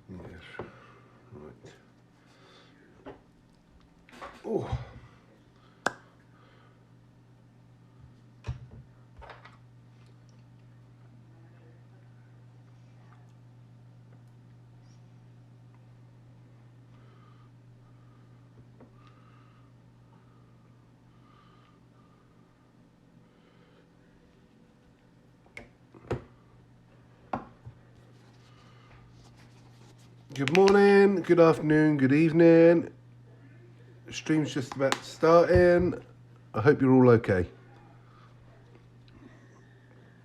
Yes, right. Oh. Good morning, good afternoon, good evening. Stream's just about to start in. I hope you're all okay.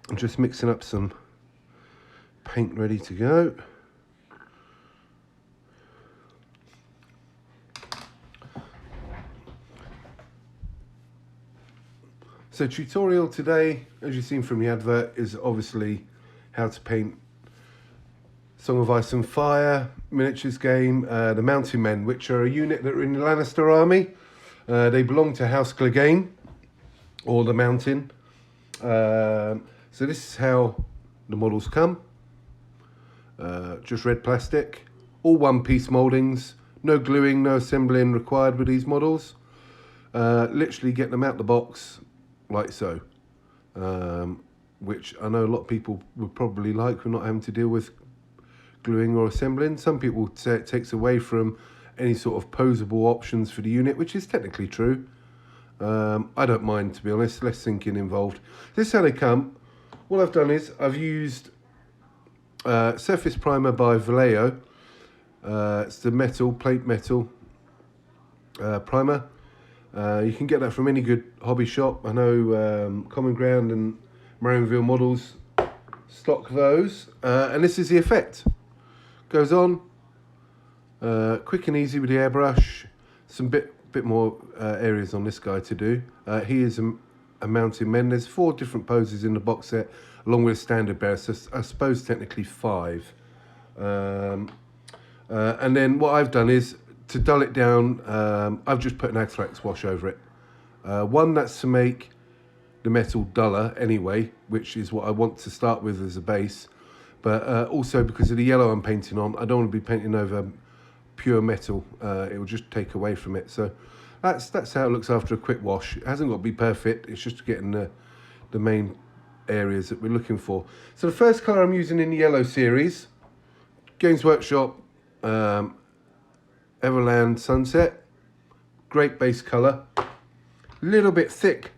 I'm just mixing up some paint ready to go. So tutorial today, as you've seen from the advert, is obviously how to paint Song of Ice and Fire miniatures game, the Mountain Men, which are a unit that are in the Lannister army. They belong to House Clegane, or the Mountain. So this is how the models come. Just red plastic, all one-piece mouldings, no gluing, no assembling required with these models. Literally get them out the box like so, which I know a lot of people would probably like. We're not having to deal with gluing or assembling. Some people say it takes away from any sort of posable options for the unit, which is technically true. I don't mind, to be honest, less thinking involved. This is how they come. What I've done is I've used Surface Primer by Vallejo. It's the plate metal primer. You can get that from any good hobby shop. I know Common Ground and Marionville Models stock those. And this is the effect. Goes on quick and easy with the airbrush. Some bit more areas on this guy to do. He is a Mountain Men. There's 4 different poses in the box set, along with a standard bearer, so I suppose technically 5. And then what I've done is, to dull it down, I've just put an Anthrax wash over it. One, that's to make the metal duller anyway, which is what I want to start with as a base. But also because of the yellow I'm painting on, I don't want to be painting over pure metal. It will just take away from it. So that's how it looks after a quick wash. It hasn't got to be perfect. It's just getting the main areas that we're looking for. So the first colour I'm using in the yellow series, Games Workshop Everland Sunset. Great base colour. A little bit thick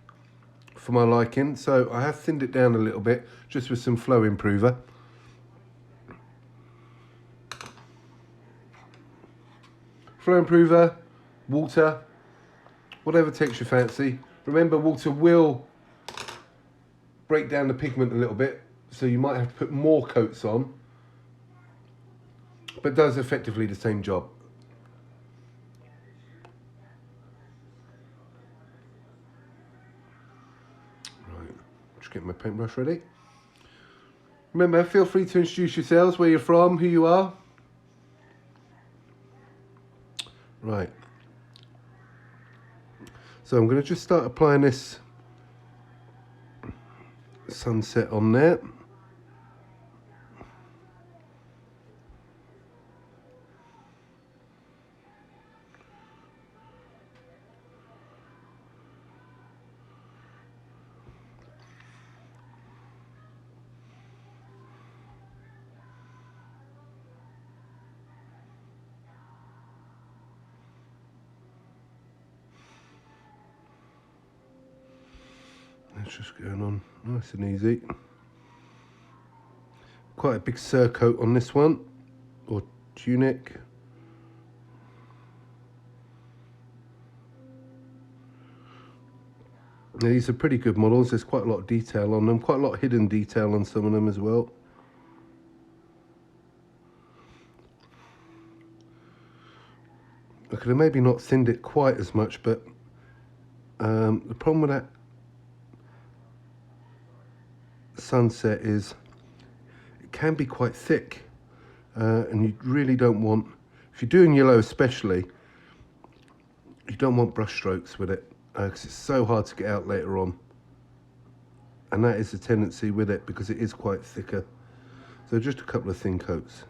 for my liking, so I have thinned it down a little bit just with some flow improver. Flow improver, water, whatever takes your fancy. Remember, water will break down the pigment a little bit, so you might have to put more coats on, but does effectively the same job. Right, just get my paintbrush ready. Remember, feel free to introduce yourselves, where you're from, who you are. Right. So I'm going to just start applying this sunset on there. It's just going on nice and easy. Quite a big surcoat on this one, or tunic. Now, these are pretty good models. There's quite a lot of detail on them, quite a lot of hidden detail on some of them as well. I could have maybe not thinned it quite as much, but the problem with that sunset is it can be quite thick, and you really don't want, if you're doing yellow especially, you don't want brush strokes with it, because it's so hard to get out later on, and that is the tendency with it because it is quite thicker. So just a couple of thin coats.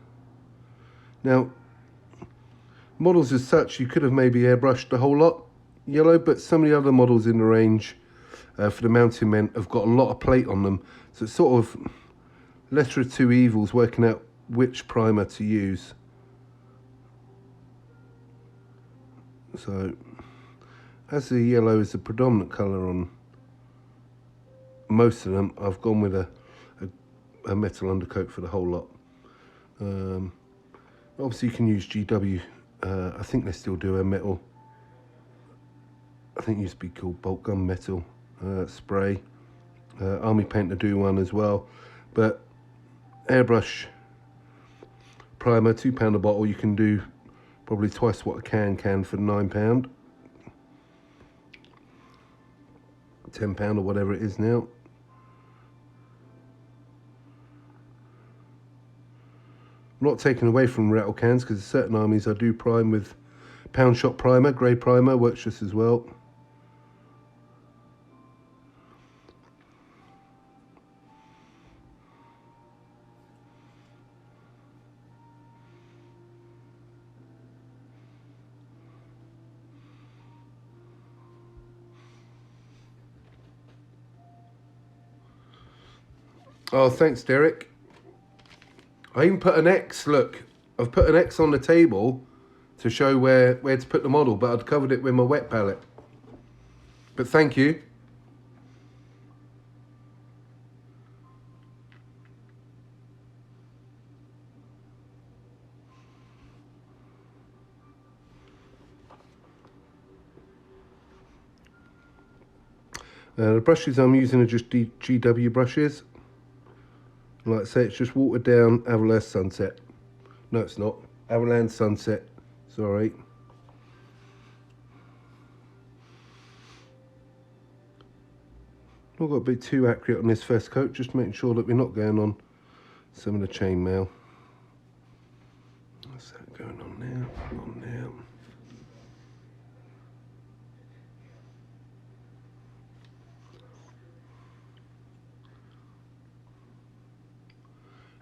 Now, models as such, you could have maybe airbrushed the whole lot yellow, but some of the other models in the range for the mountain men have got a lot of plate on them, so it's sort of lesser of two evils working out which primer to use. So as the yellow is the predominant colour on most of them, I've gone with a metal undercoat for the whole lot. Obviously you can use GW, I think they still do a metal, I think it used to be called bolt gun metal spray. Army Painter do one as well, but airbrush primer, £2 a bottle, you can do probably twice what a can for £9, £10 or whatever it is now. I'm not taking away from rattle cans, because certain armies I do prime with pound shot primer, grey primer, works just as well. Oh, thanks, Derek. I even put an X, look, I've put an X on the table to show where to put the model, but I'd covered it with my wet palette. But thank you. The brushes I'm using are just GW brushes. Like I say, it's just watered down Avalanche Sunset. No, it's not. Avalanche Sunset. Sorry. Not got to be too accurate on this first coat, just making sure that we're not going on some of the chainmail. What's that going on now? On now.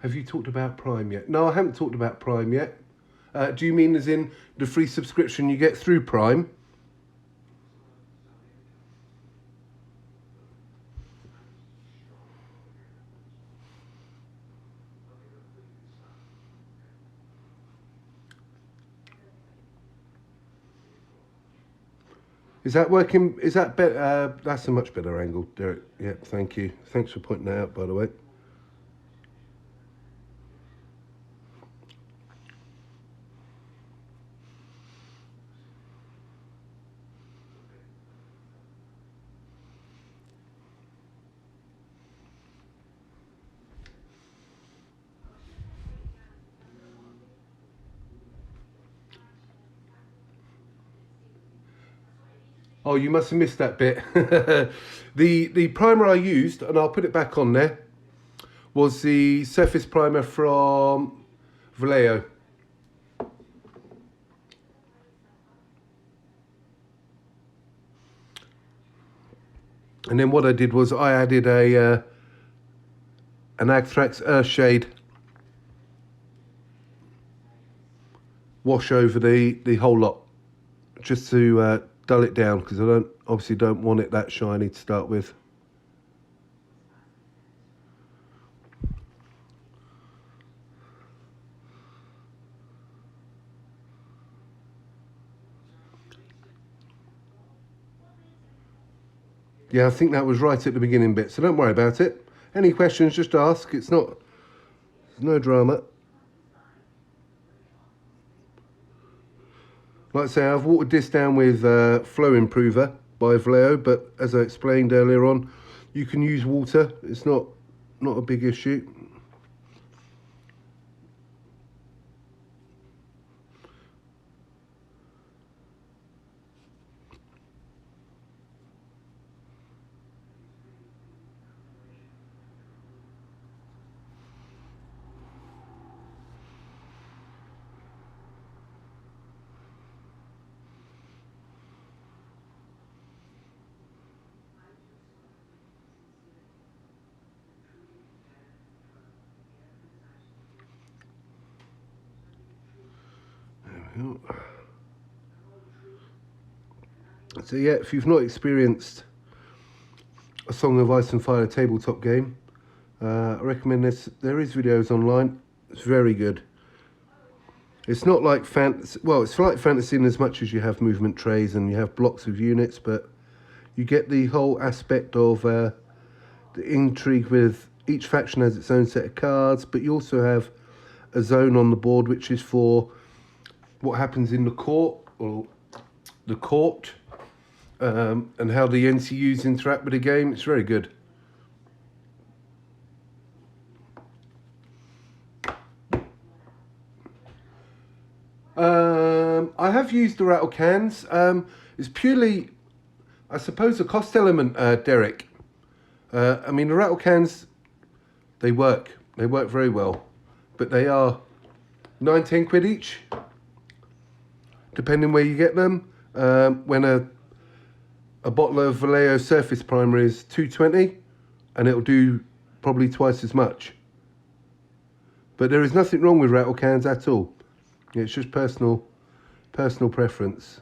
Have you talked about Prime yet? No, I haven't talked about Prime yet. Do you mean as in the free subscription you get through Prime? Is that working? Is that better? That's a much better angle, Derek. Yeah, thank you. Thanks for pointing that out, by the way. Oh, you must have missed that bit. The primer I used, and I'll put it back on there, was the surface primer from Vallejo. And then what I did was I added an Agthrax Earth Shade wash over the whole lot, just to dull it down, because I obviously don't want it that shiny to start with. Yeah, I think that was right at the beginning bit, so don't worry about it. Any questions, just ask. There's no drama. Like I say, I've watered this down with Flow Improver by Vallejo, but as I explained earlier on, you can use water. It's not a big issue. So yeah, if you've not experienced a Song of Ice and Fire tabletop game, I recommend this. There is videos online. It's very good. It's not like fantasy. Well, it's like fantasy in as much as you have movement trays and you have blocks of units, but you get the whole aspect of the intrigue with each faction has its own set of cards, but you also have a zone on the board which is for what happens in the court, or the court, and how the NCUs interact with the game. It's very good. I have used the rattle cans. It's purely, I suppose, a cost element, Derek. I mean, the rattle cans, they work. They work very well. But they are 9-10 quid each, depending where you get them. When a bottle of Vallejo surface primer is 2.20, and it'll do probably twice as much. But there is nothing wrong with rattle cans at all. It's just personal preference.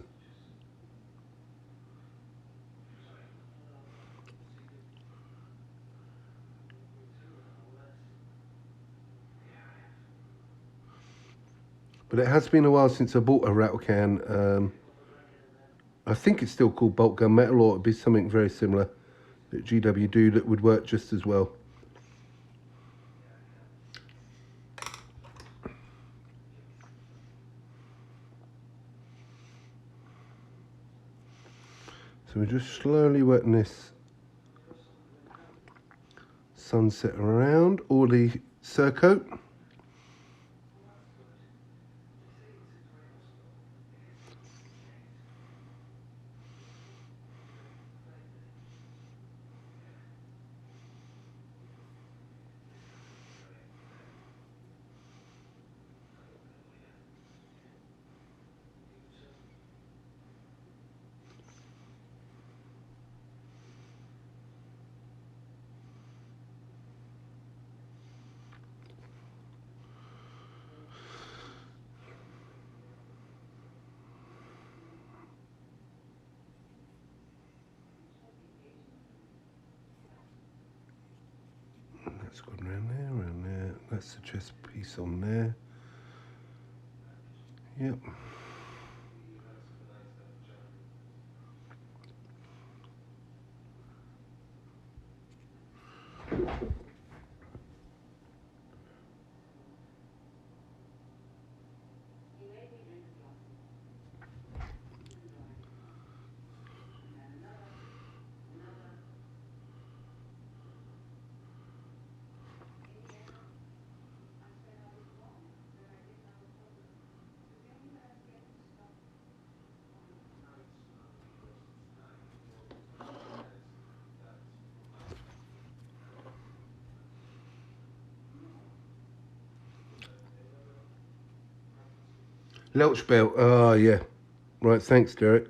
But it has been a while since I bought a rattle can. I think it's still called bulk gunmetal, or it'd be something very similar that GW do that would work just as well. So we're just slowly wetting this sunset around all the Surcoat. That's gone around there. That's the chest piece on there. Yep. Lelch belt. Oh, yeah. Right, thanks, Derek.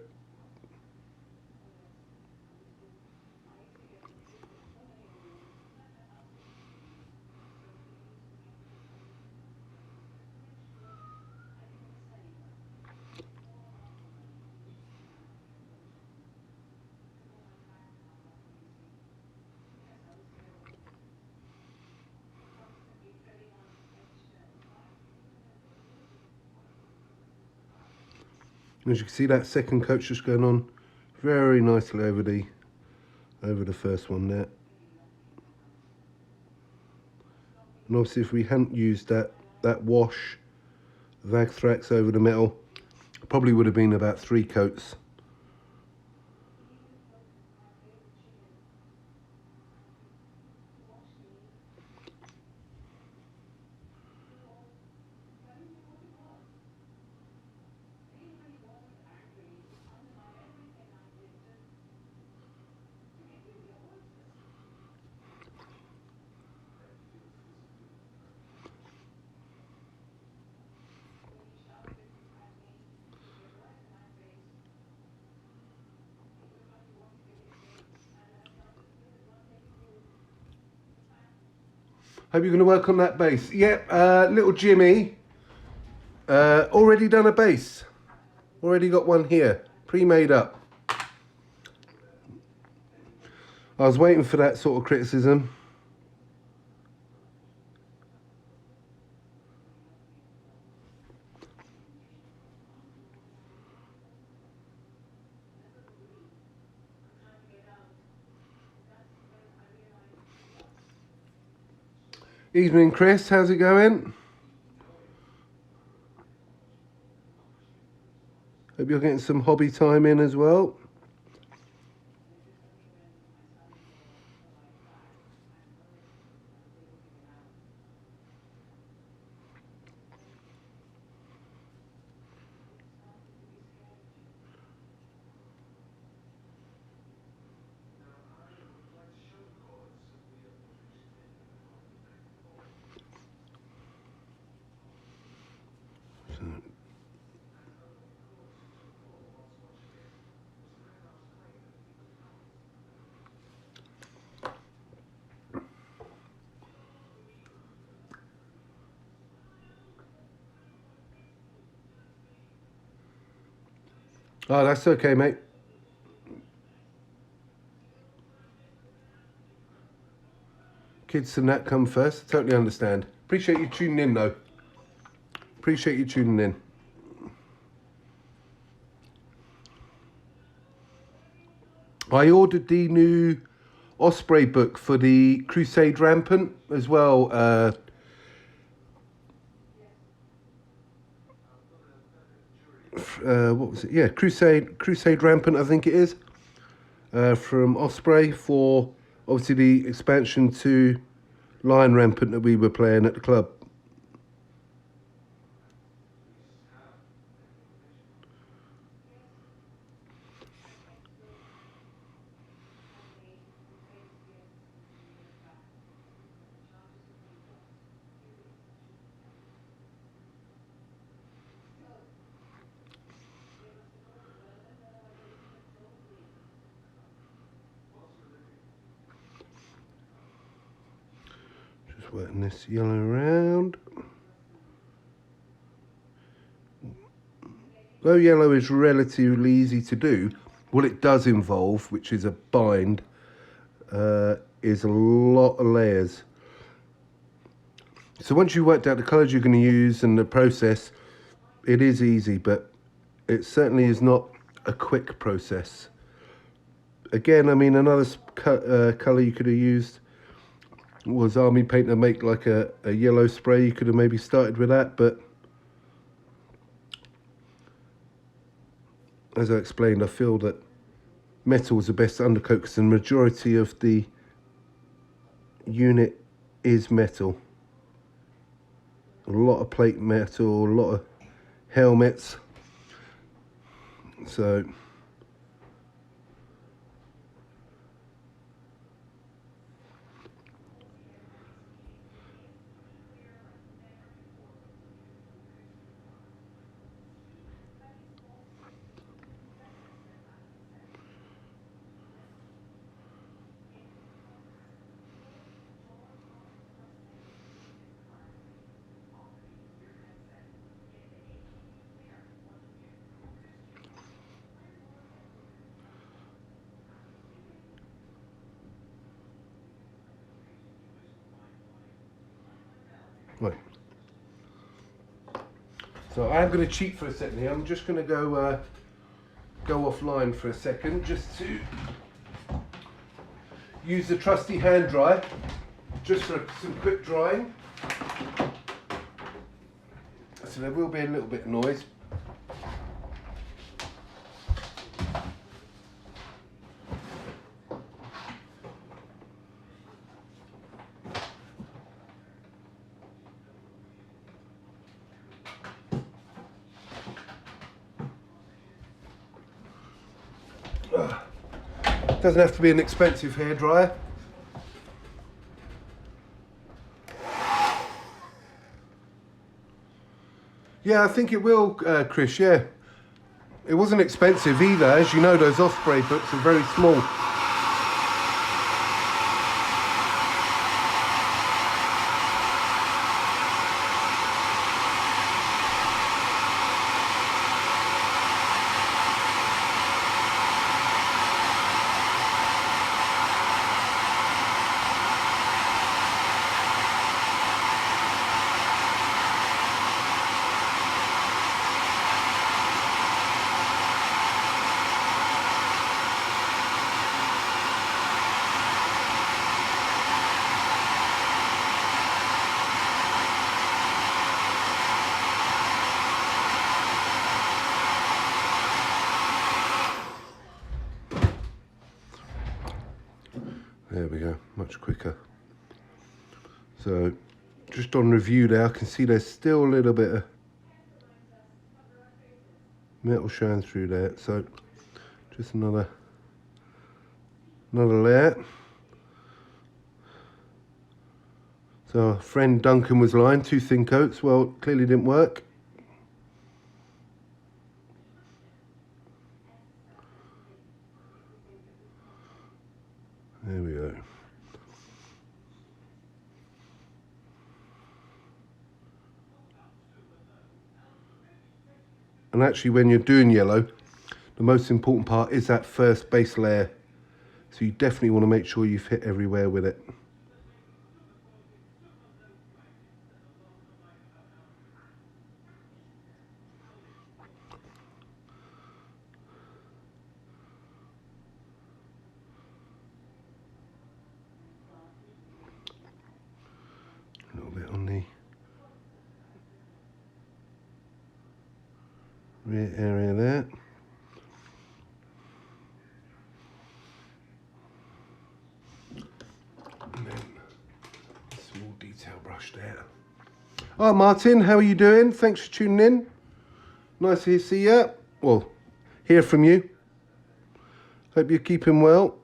As you can see, that second coat's just going on very nicely over the first one there. And obviously, if we hadn't used that wash of Agthrax over the metal, it probably would have been about 3 coats. Hope you're going to work on that bass. Yep, little Jimmy, already done a bass. Already got one here, pre-made up. I was waiting for that sort of criticism. Evening, Chris. How's it going? Hope you're getting some hobby time in as well. Oh, that's okay, mate. Kids and that come first. Totally understand. Appreciate you tuning in, though. Appreciate you tuning in. I ordered the new Osprey book for the Crusade Rampant as well. What was it? Yeah, Crusade Rampant, I think it is. From Osprey for obviously the expansion to Lion Rampant that we were playing at the club. Just working this yellow around. Though yellow is relatively easy to do, what it does involve, which is a bind, is a lot of layers. So once you've worked out the colours you're going to use and the process, it is easy, but it certainly is not a quick process. Again, I mean, another colour you could have used was Army Paint to make like a yellow spray. You could have maybe started with that, but as I explained, I feel that metal is the best undercoat because the majority of the unit is metal. A lot of plate metal, a lot of helmets. So Right. So I'm going to cheat for a second here. I'm just going to go offline for a second just to use the trusty hand dryer just for some quick drying. So there will be a little bit of noise. Doesn't have to be an expensive hairdryer. Yeah, I think it will, Chris, yeah. It wasn't expensive either. As you know, those Osprey books are very small. There we go, much quicker. So, just on review there, I can see there's still a little bit of metal showing through there. So, just another layer. So, our friend Duncan was lying, 2 thin coats. Well, clearly didn't work. There we go. And actually, when you're doing yellow, the most important part is that first base layer. So you definitely want to make sure you've hit everywhere with it. A little bit on the rear area there. And then a small detail brush there. Oh, Martin, how are you doing? Thanks for tuning in. Nice to see you. Well, hear from you. Hope you're keeping well.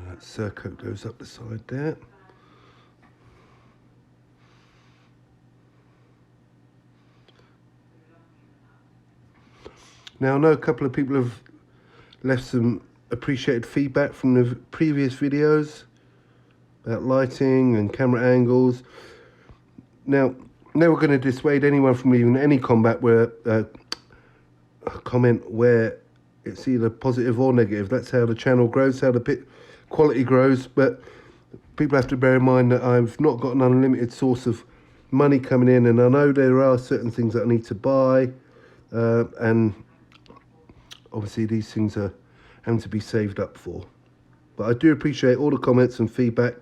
That Cerakote goes up the side there. Now, I know a couple of people have left some appreciated feedback from the previous videos about lighting and camera angles. Now, never going to dissuade anyone from leaving any comment where it's either positive or negative. That's how the channel grows, how the quality grows. But people have to bear in mind that I've not got an unlimited source of money coming in, and I know there are certain things that I need to buy, and obviously these things are having to be saved up for. But I do appreciate all the comments and feedback.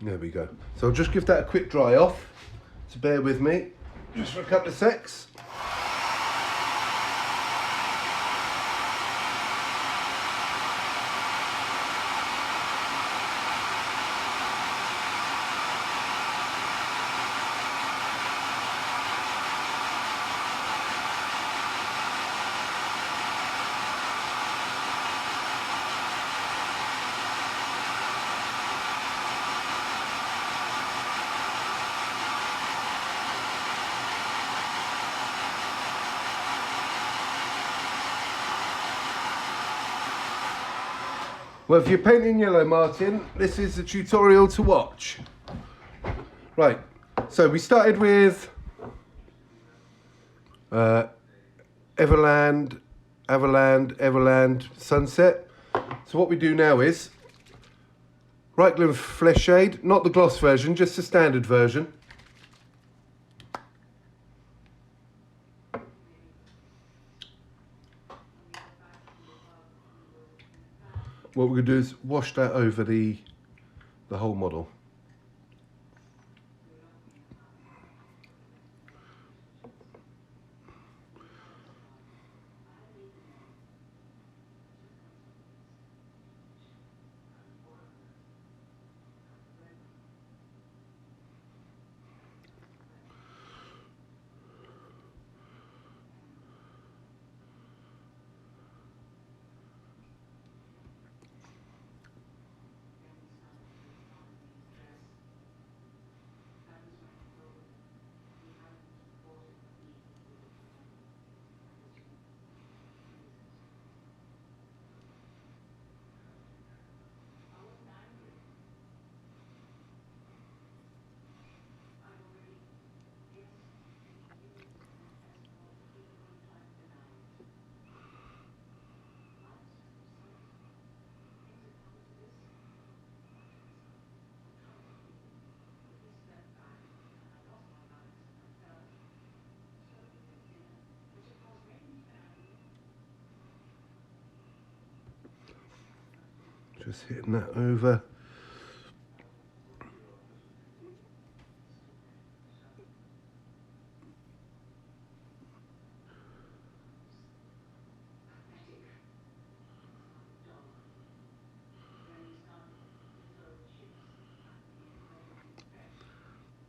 There we go. So I'll just give that a quick dry off. So bear with me, just for a couple of secs. Well, if you're painting yellow, Martin, this is the tutorial to watch. Right, so we started with Everland, Sunset. So what we do now is right glue flesh shade, not the gloss version, just the standard version. What we're going to do is wash that over the whole model. Just hitting that over.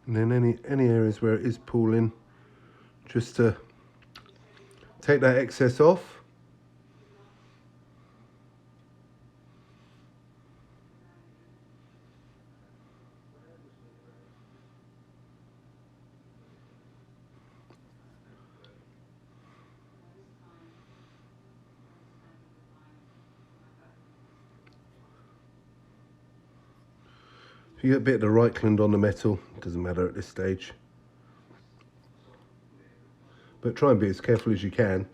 And then any areas where it is pooling, just to take that excess off. If you get a bit of the Reichland on the metal, it doesn't matter at this stage. But try and be as careful as you can.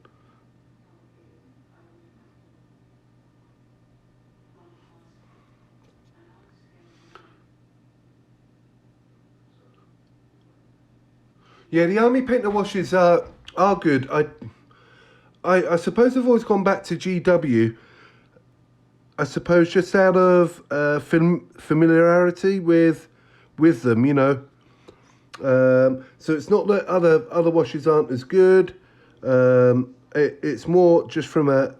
Yeah, the Army painter washes are good. I suppose I've always gone back to GW. I suppose just out of familiarity with them, you know. So it's not that other washes aren't as good. It's more just from a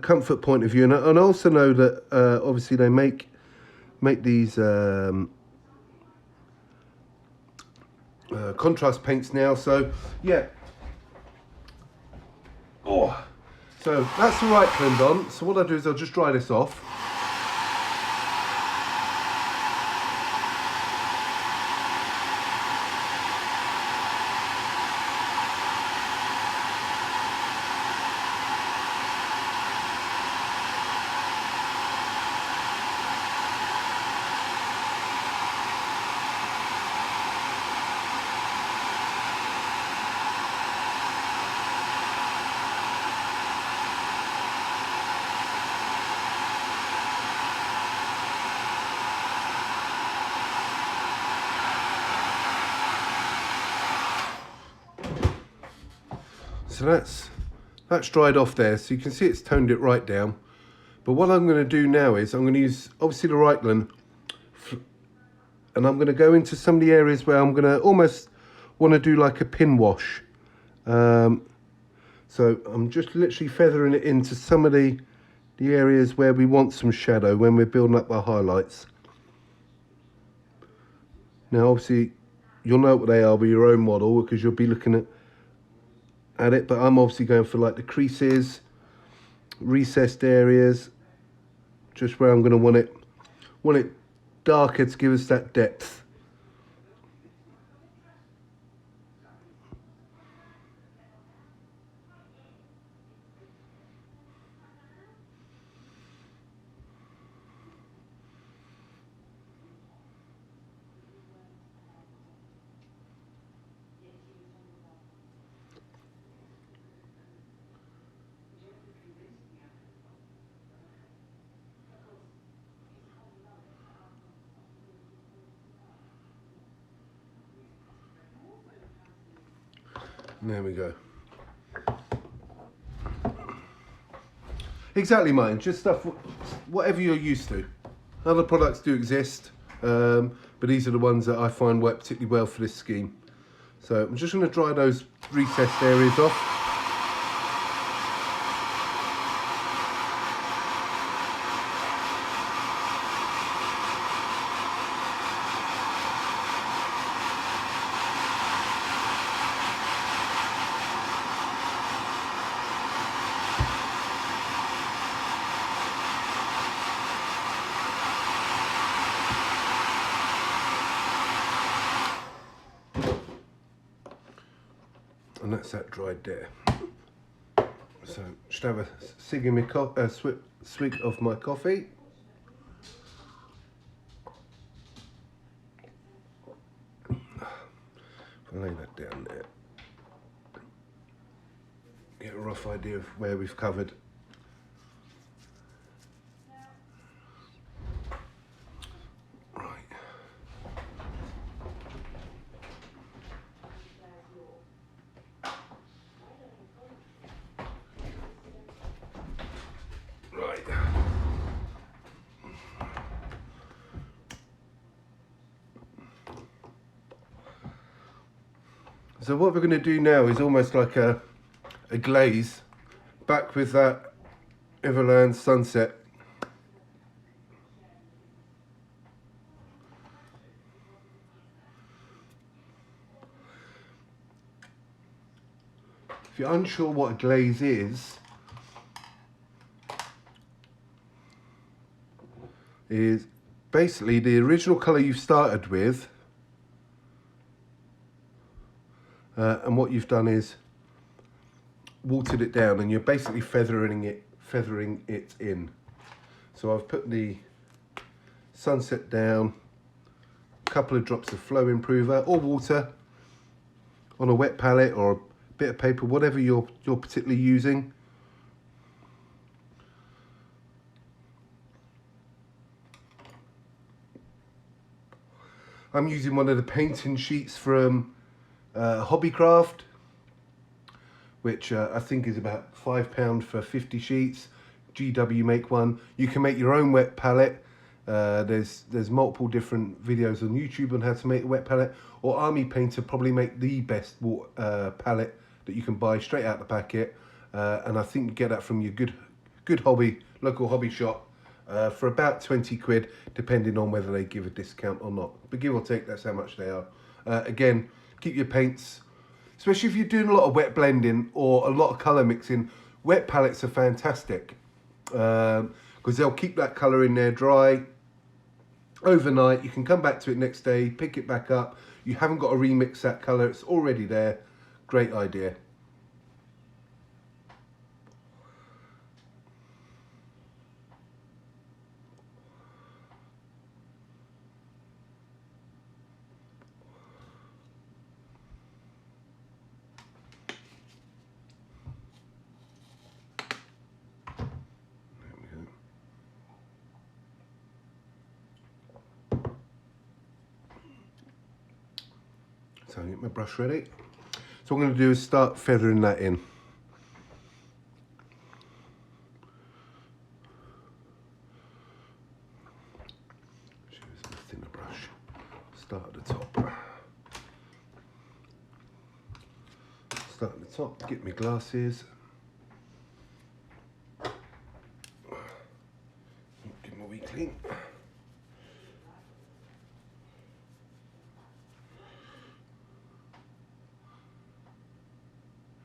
comfort point of view, and I also know that obviously they make these contrast paints now. So yeah. Oh, so that's the right blend on. So what I'll do is I'll just dry this off. So that's dried off there, so you can see it's toned it right down. But what I'm going to do now is I'm going to use obviously the Reichland, and I'm going to go into some of the areas where I'm going to almost want to do like a pin wash. So I'm just literally feathering it into some of the areas where we want some shadow when we're building up our highlights. Now obviously you'll know what they are with your own model because you'll be looking at it, but I'm obviously going for like the creases, recessed areas, just where I'm going to want it darker to give us that depth. There we go. Exactly, Martin. Just stuff, whatever you're used to. Other products do exist, but these are the ones that I find work particularly well for this scheme. So I'm just going to dry those recessed areas off. And that's that dried there. So just have a swig of my coffee. I'll lay that down there. Get a rough idea of where we've covered. So what we're going to do now is almost like a glaze, back with that Everland Sunset. If you're unsure what a glaze is basically the original colour you've started with, and what you've done is watered it down, and you're basically feathering it in. So I've put the Sunset down, a couple of drops of flow improver or water on a wet palette or a bit of paper, whatever you're particularly using. I'm using one of the painting sheets from Hobbycraft, which I think is about £5 for 50 sheets. GW make one. You can make your own wet palette. There's multiple different videos on YouTube on how to make a wet palette, or Army Painter probably make the best palette that you can buy straight out the packet, and I think you get that from your good local hobby shop for about 20 quid, depending on whether they give a discount or not, but give or take, that's how much they are. Again, keep your paints, especially if you're doing a lot of wet blending or a lot of colour mixing. Wet palettes are fantastic because they'll keep that colour in there dry overnight. You can come back to it next day, pick it back up. You haven't got to remix that colour, it's already there. Great idea. So I get my brush ready. So what I'm going to do is start feathering that in. Use a thinner brush. Start at the top. Start at the top, get my glasses. Give them a wee clean.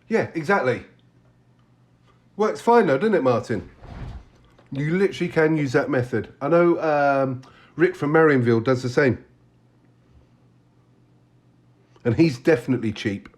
Yeah, exactly. Works fine though, doesn't it, Martin? You literally can use that method. I know Rick from Marionville does the same. And he's definitely cheap.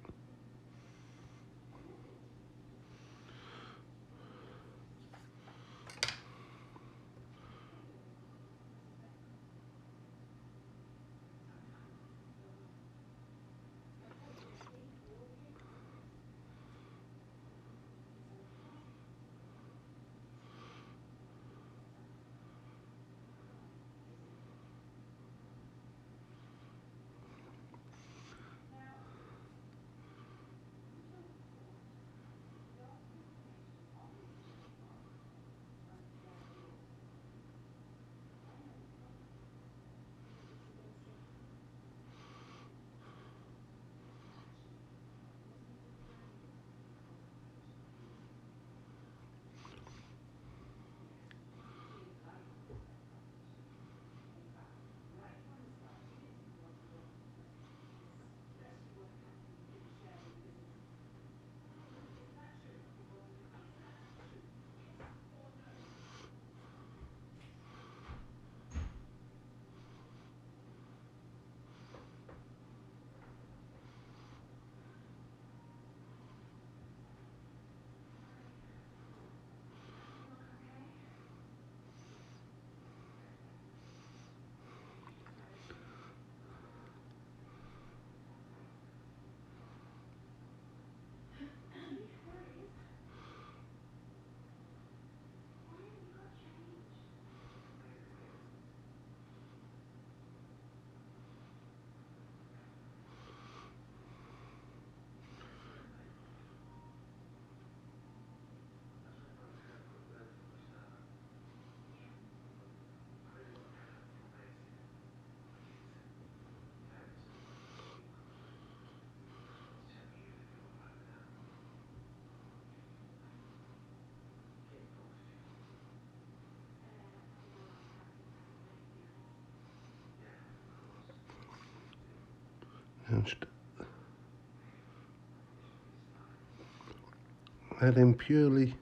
Adding purely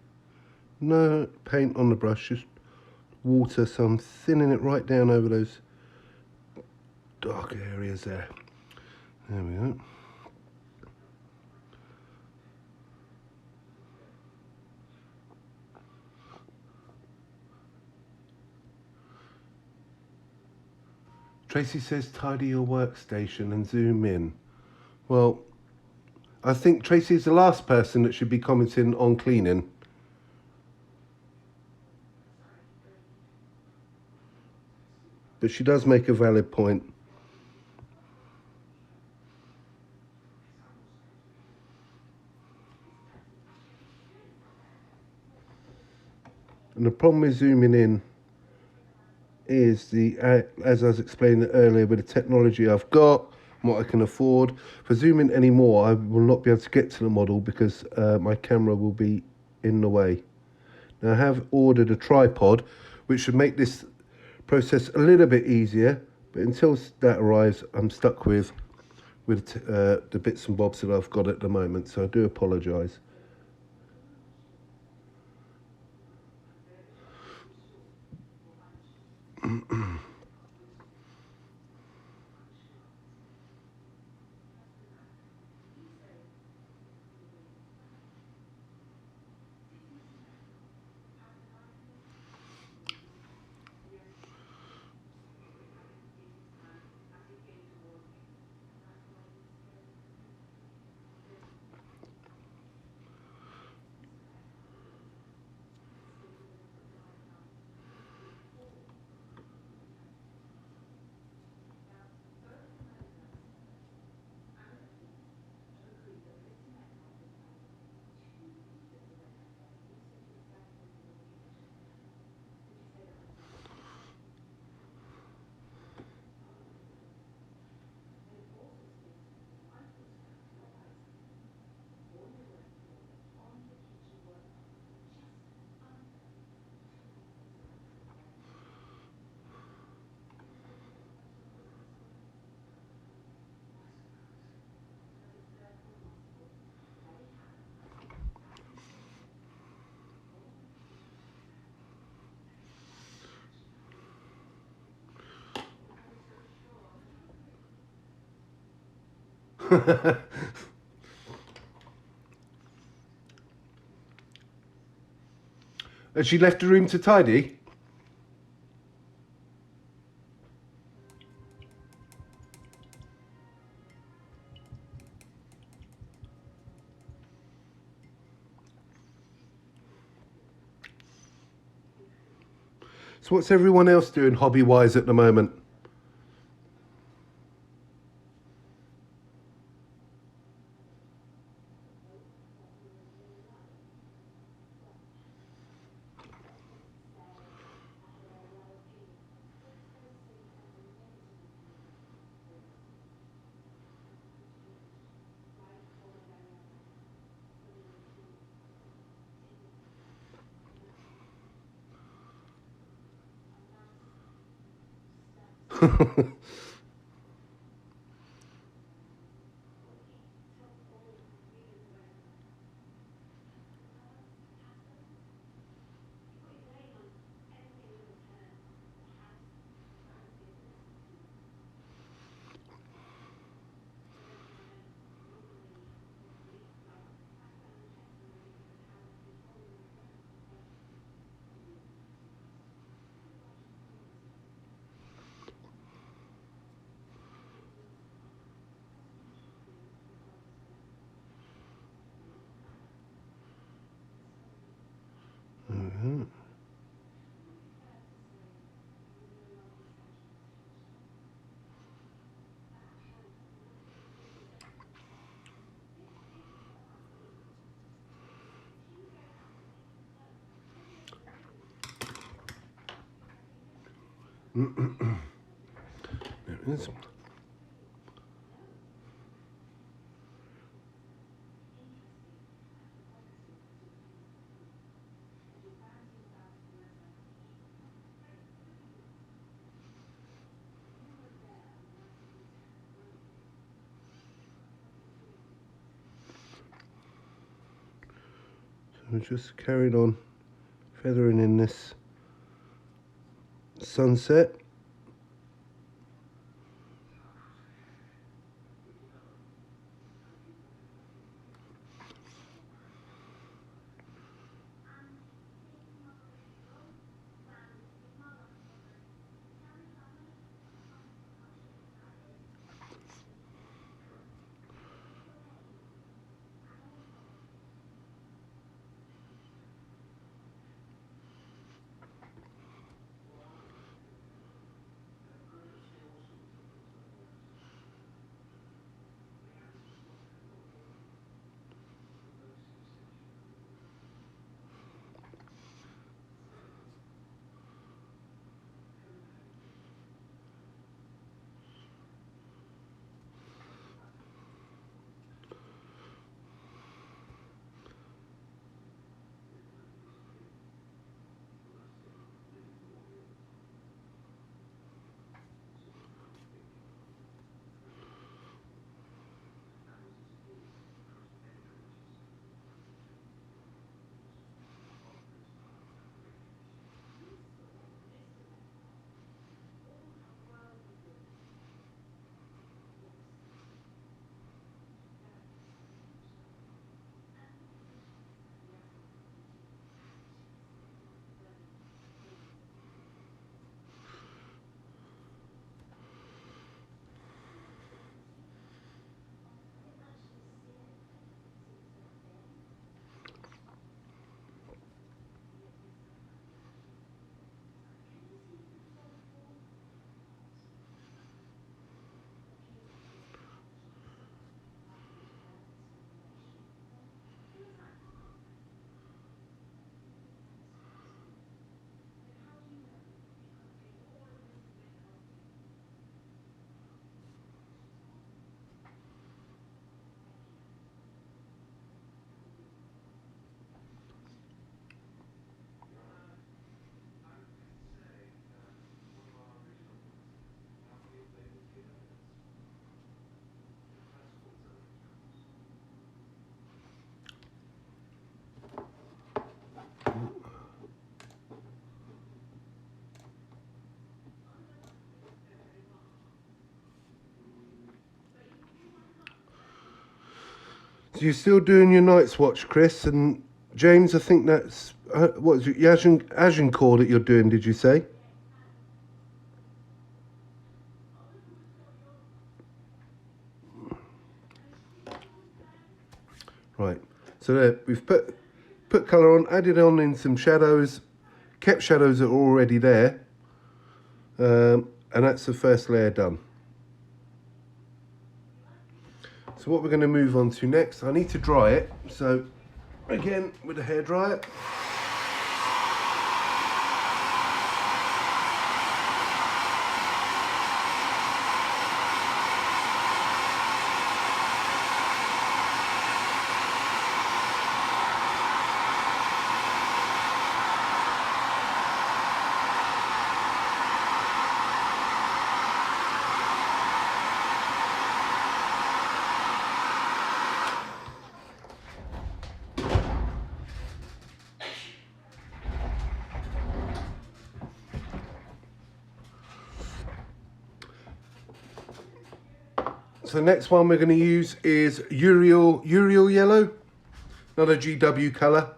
no paint on the brush, just water, so I'm thinning it right down over those dark areas there. There we go. Tracy says tidy your workstation and zoom in. Well, I think Tracy is the last person that should be commenting on cleaning. But she does make a valid point. And the problem with zooming in is as I was explaining earlier, with the technology I've got, what I can afford. For zooming anymore, I will not be able to get to the model because my camera will be in the way. Now I have ordered a tripod, which should make this process a little bit easier, but until that arrives, I'm stuck with the bits and bobs that I've got at the moment, so I do apologise. Has she left the room to tidy? So what's everyone else doing hobby-wise at the moment? Mm-hmm. There it is. I'm just carrying on feathering in this sunset. So you're still doing your night's watch, Chris, and James, I think that's, what is it, Agincourt that you're doing, did you say? Right, so there, we've put colour on, added on in some shadows, kept shadows that are already there, and that's the first layer done. So what we're going to move on to next, I need to dry it, so again with a hairdryer. So the next one we're going to use is Uriel Yellow, another GW colour.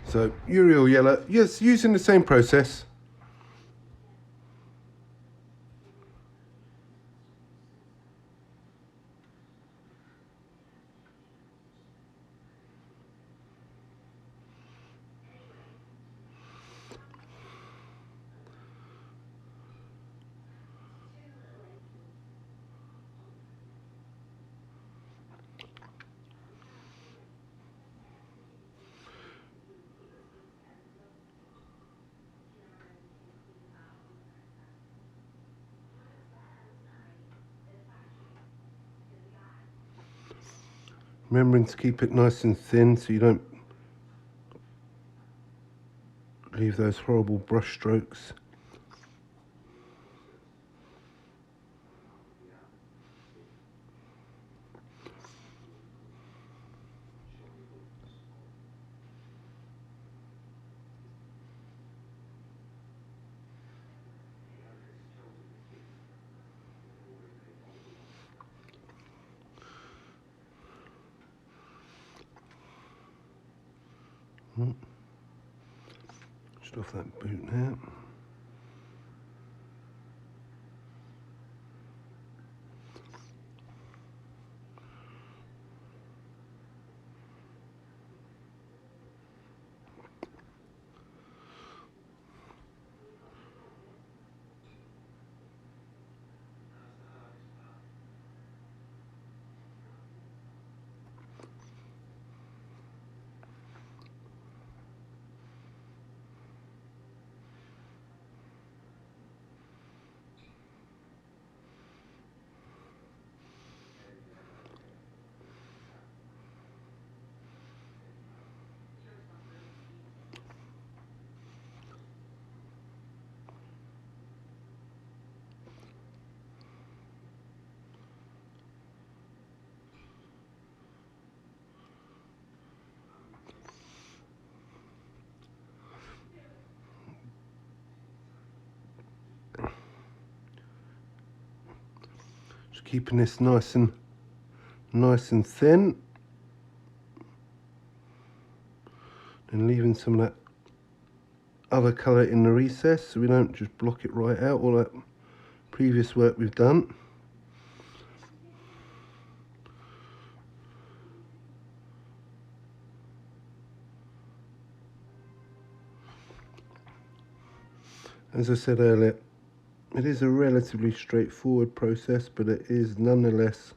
So Uriel Yellow, yes, using the same process. Remembering to keep it nice and thin so you don't leave those horrible brush strokes. Just off that boot now. Just keeping this nice and thin, and leaving some of that other colour in the recess so we don't just block it right out, all that previous work we've done. As I said earlier, it is a relatively straightforward process, but it is nonetheless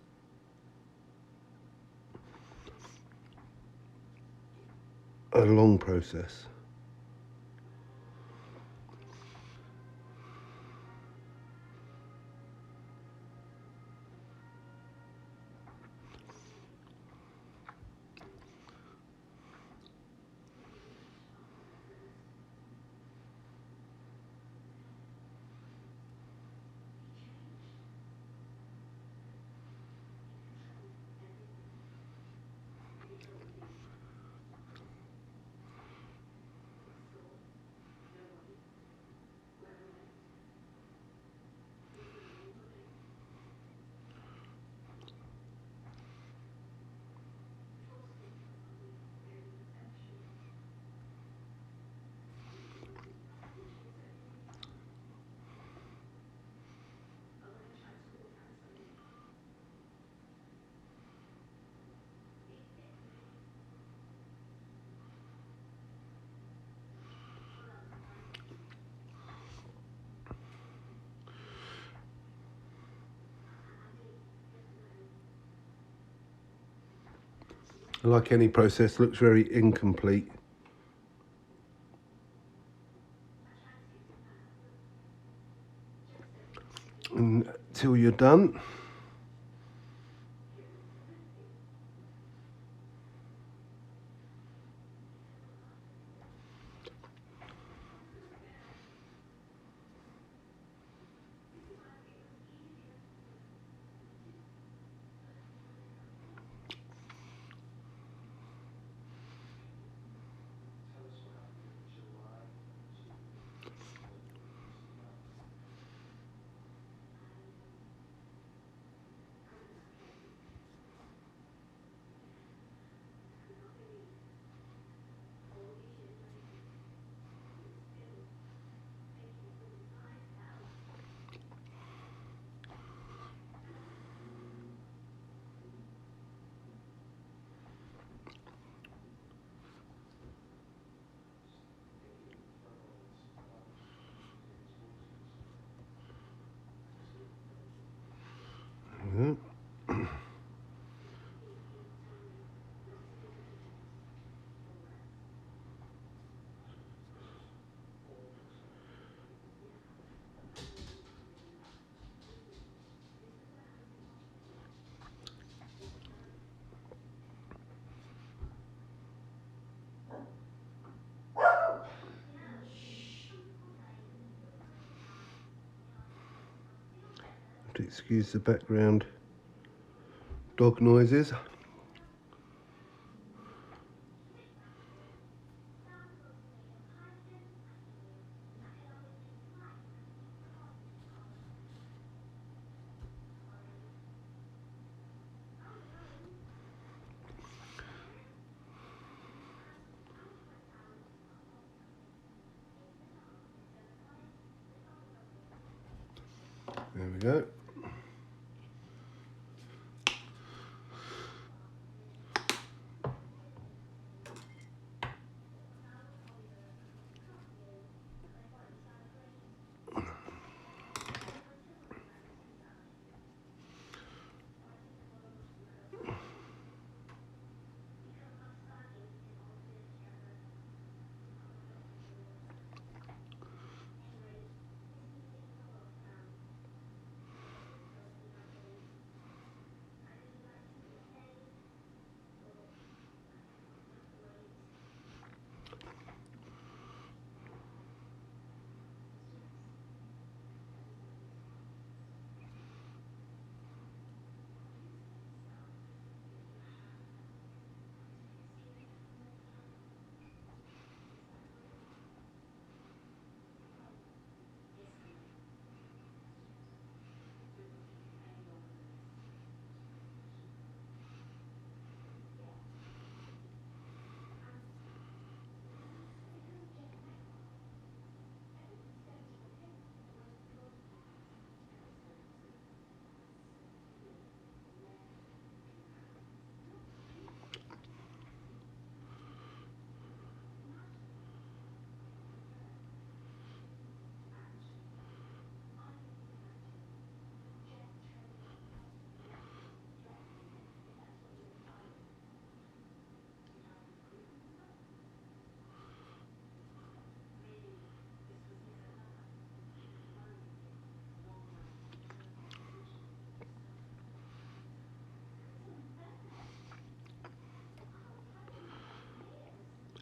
a long process. Like any process, looks very incomplete until you're done. to excuse the background dog noises. There we go.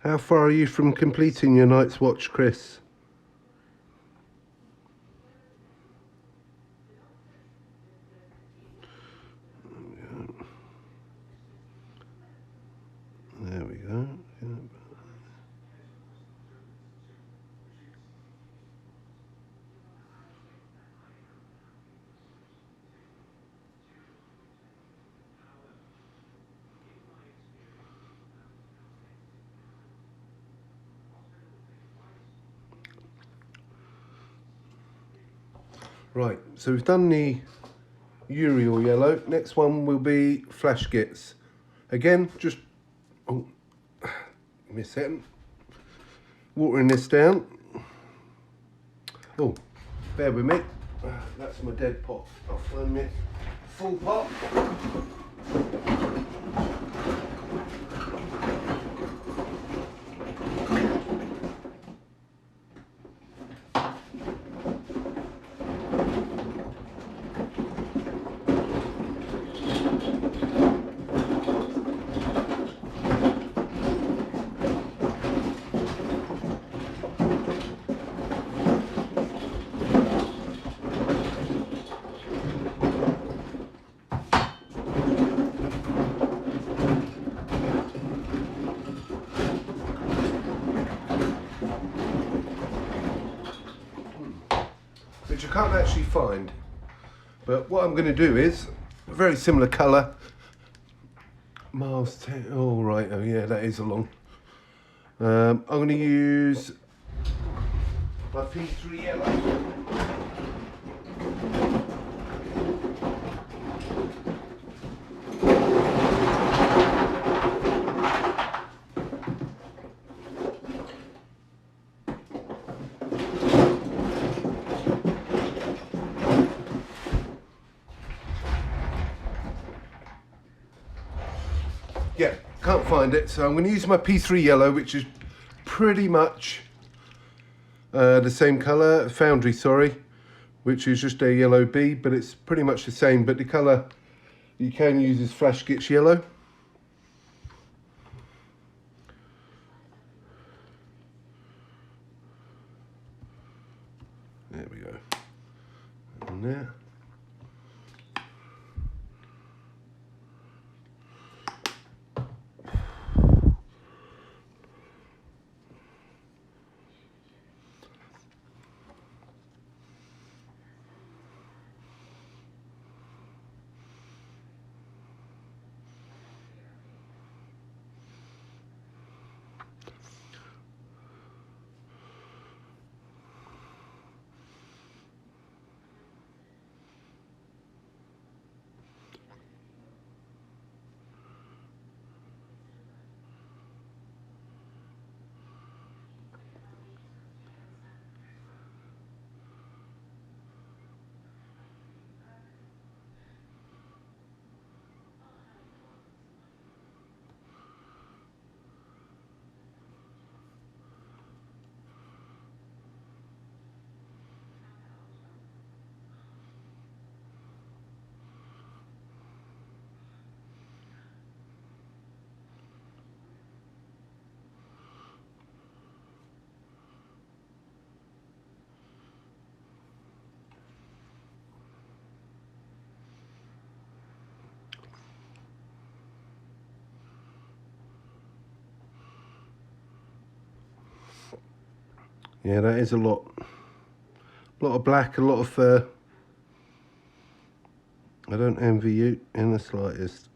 How far are you from completing your night's watch, Chris? There we go. Yeah. Right, so we've done the Uriel yellow. Next one will be Flash Gits. Again, just give me a second. Watering this down. Oh, bear with me. That's my dead pot. I'll find me full pot. Which I can't actually find, but what I'm going to do is a very similar colour. Miles 10. Oh right, oh yeah, that is a long. I'm going to use my P3 yellow. Yeah, can't find it, so I'm going to use my P3 yellow, which is pretty much the same colour, Foundry, sorry, which is just a yellow bead, but it's pretty much the same, but the colour you can use is Flash Gits yellow. There we go. And there. Yeah, that is a lot. A lot of black, a lot of fur. I don't envy you in the slightest.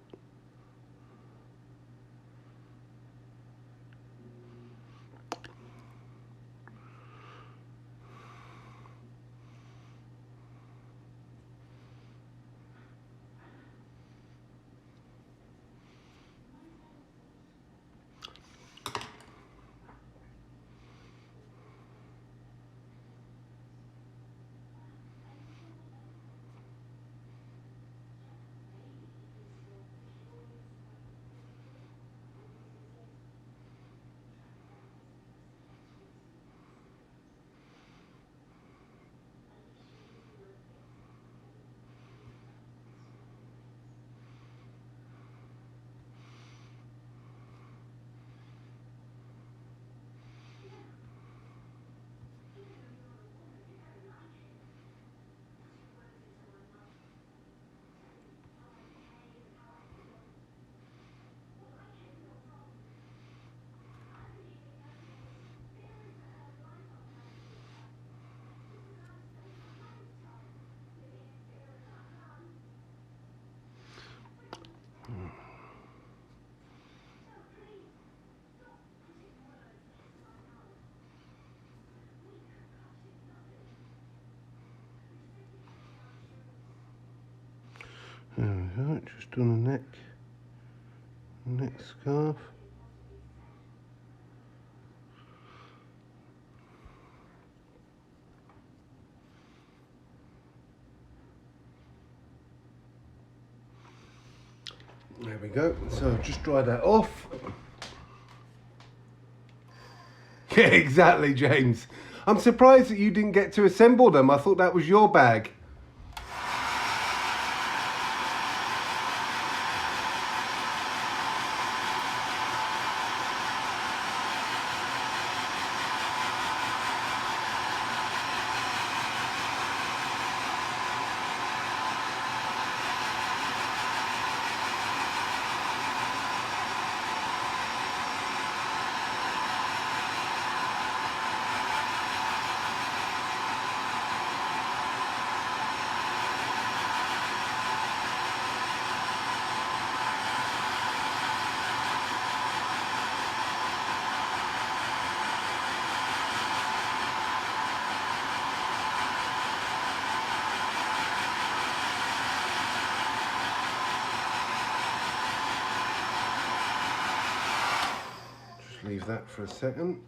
There we go, just on the neck scarf. There we go, so just dry that off. Yeah, exactly, James. I'm surprised that you didn't get to assemble them. I thought that was your bag. Leave that for a second.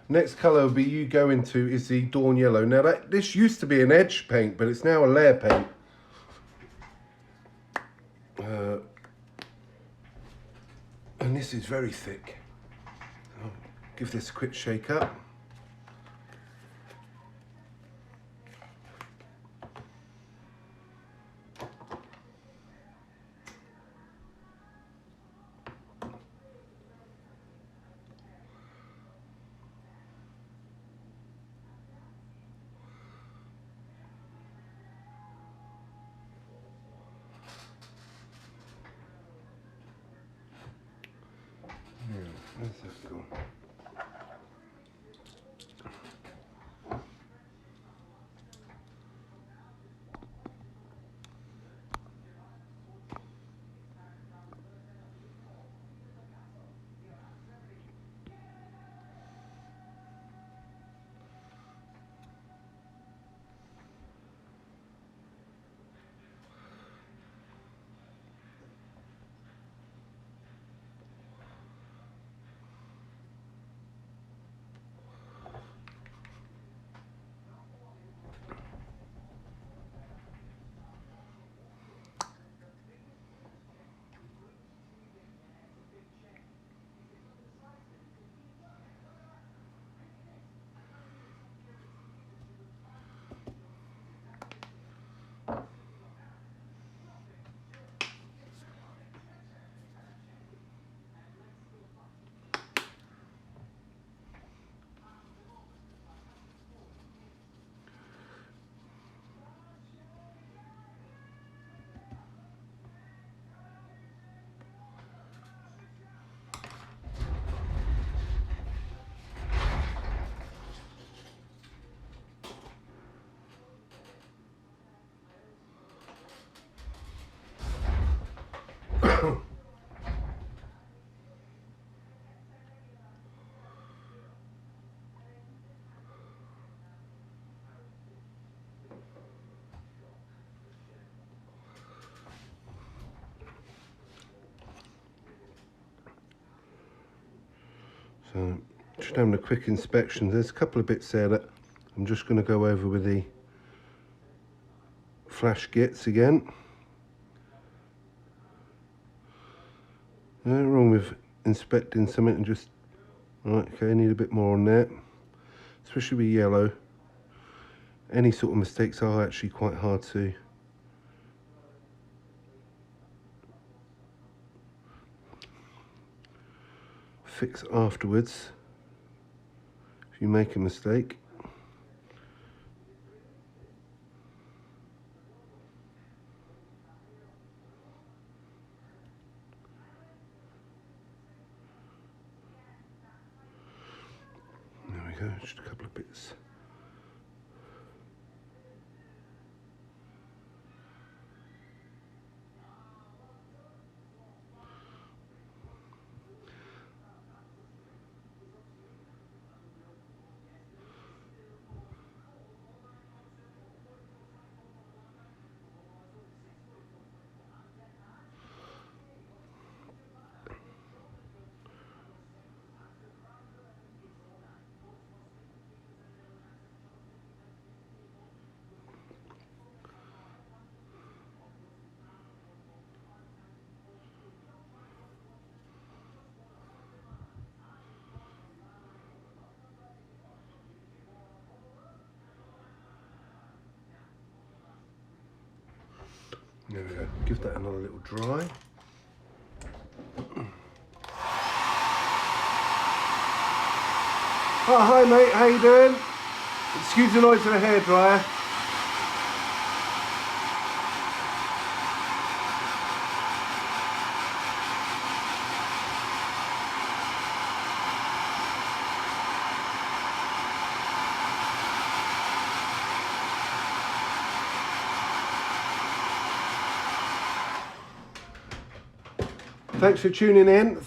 Next colour you go into is the Dawn Yellow. Now this used to be an edge paint, but it's now a layer paint. And this is very thick. I'll give this a quick shake up. Where's that gone? So, just having a quick inspection. There's a couple of bits there that I'm just going to go over with the flash gits again. Nothing wrong with inspecting something and just, right, okay, need a bit more on that, especially with yellow. Any sort of mistakes are actually quite hard to fix afterwards if you make a mistake. There we go, just a couple of bits. There we go, give that another little dry. Oh, hi mate, how you doing? Excuse the noise of the hairdryer. Thanks for tuning in.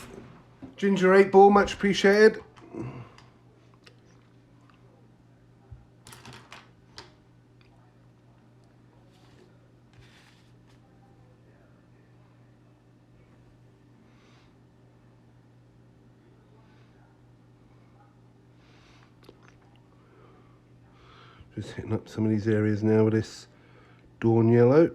Ginger 8 Ball, much appreciated. Just hitting up some of these areas now with this Dawn Yellow.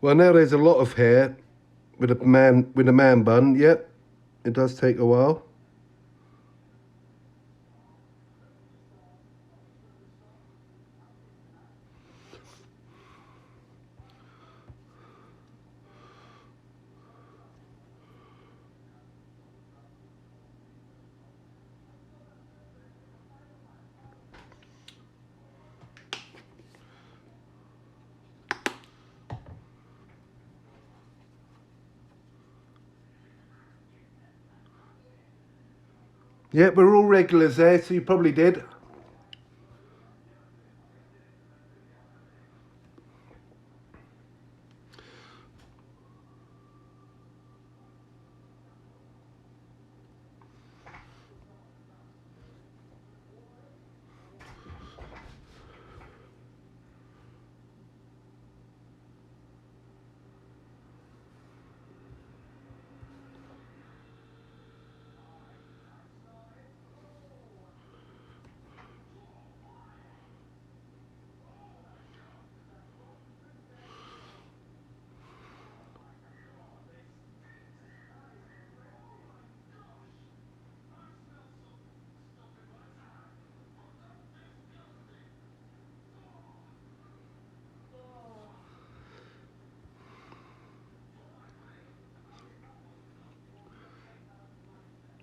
Well, now there's a lot of hair with a man bun. Yep, it does take a while. Yeah, we're all regulars there, so you probably did.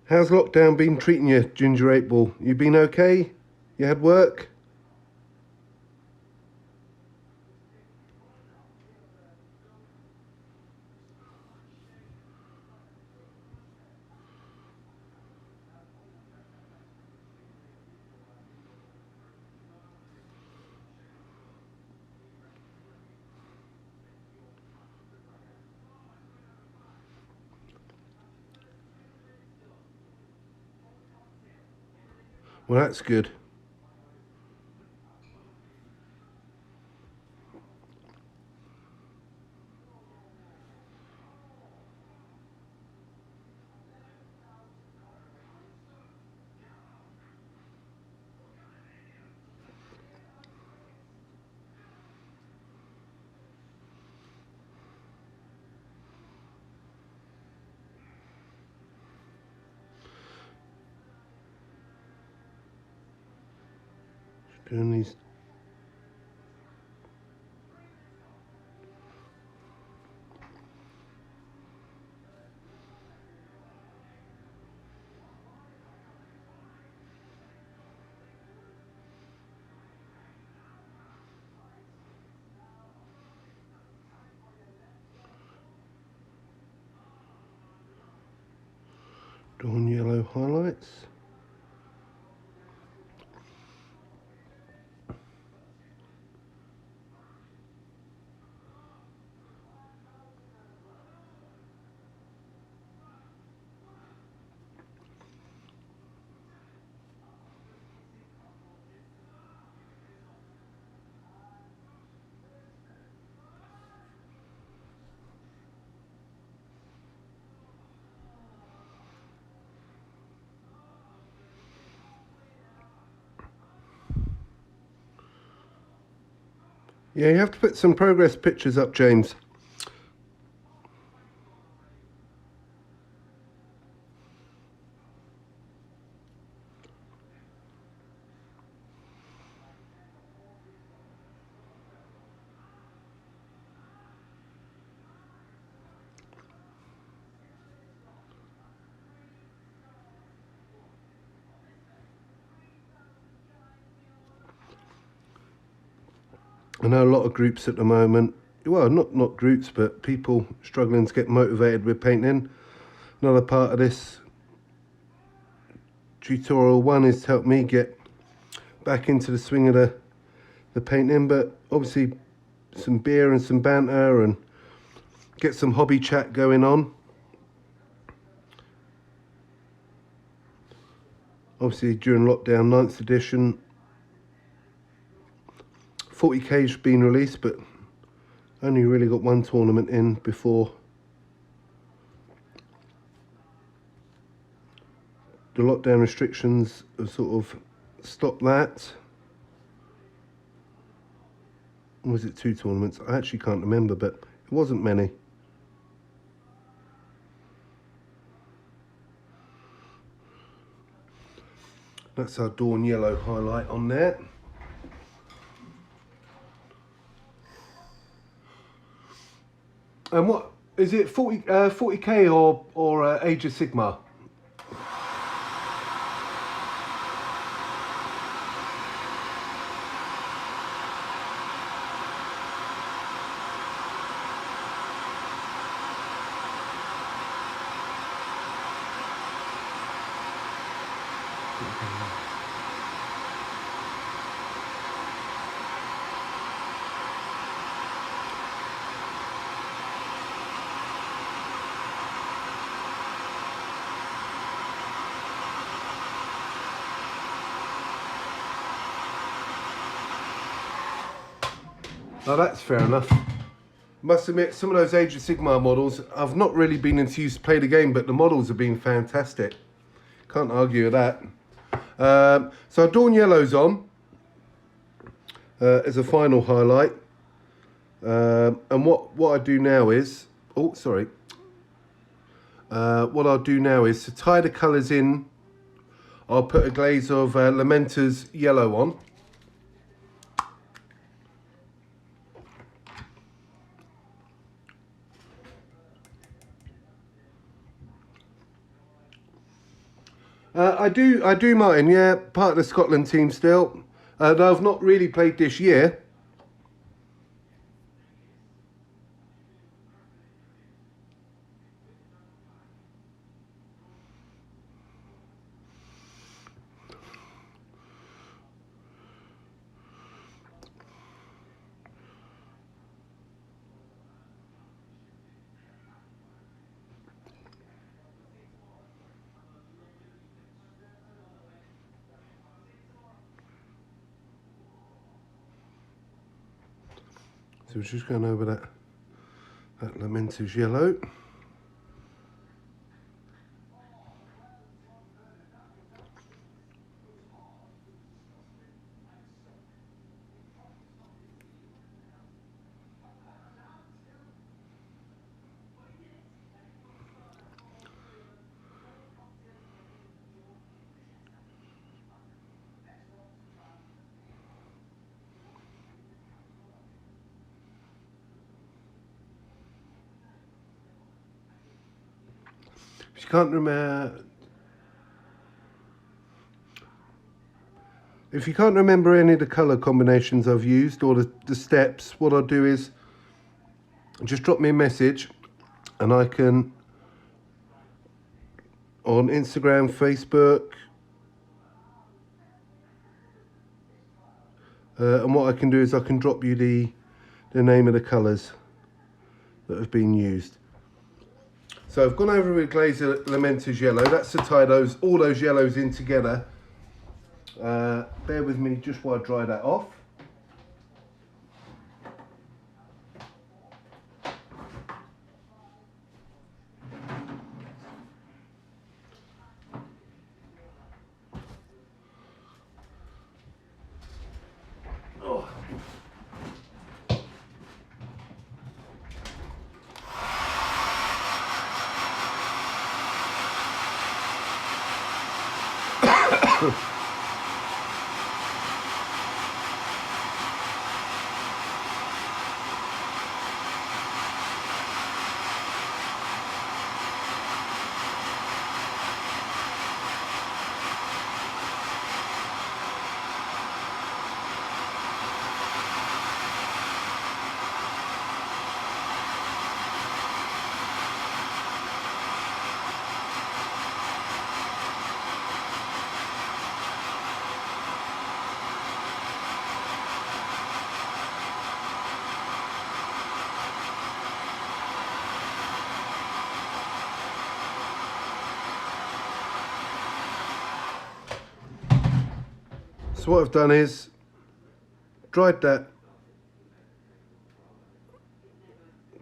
How's lockdown been treating you, Ginger 8 Ball? You been okay? You had work? Well, that's good. Doing these. Dawn yellow highlights. Yeah, you have to put some progress pictures up, James. I know a lot of groups at the moment, well, not groups, but people struggling to get motivated with painting. Another part of this tutorial one is to help me get back into the swing of the painting, but obviously some beer and some banter and get some hobby chat going on. Obviously during lockdown, 9th edition, 40k's been released, but only really got one tournament in before the lockdown restrictions have sort of stopped that. Or was it 2 tournaments? I actually can't remember, but it wasn't many. That's our Dawn Yellow highlight on there. And what is it, 40k or Age of Sigmar? Oh, that's fair enough. Must admit, some of those Age of Sigmar models, I've not really been enthused to play the game, but the models have been fantastic. Can't argue with that. So our Dawn Yellow's on as a final highlight. And what I do now is, what I'll do now is to tie the colours in, I'll put a glaze of Lamenter's yellow on. I do, Martin. Yeah, part of the Scotland team still. Though I've not really played this year. So we're just going over that Lamenter's yellow. If you can't remember, any of the colour combinations I've used or the steps, what I'll do is just drop me a message and I can, on Instagram, Facebook, and what I can do is I can drop you the name of the colours that have been used. So I've gone over with Glazer Lamenter's yellow. That's to tie all those yellows in together. Bear with me just while I dry that off. So what I've done is dried that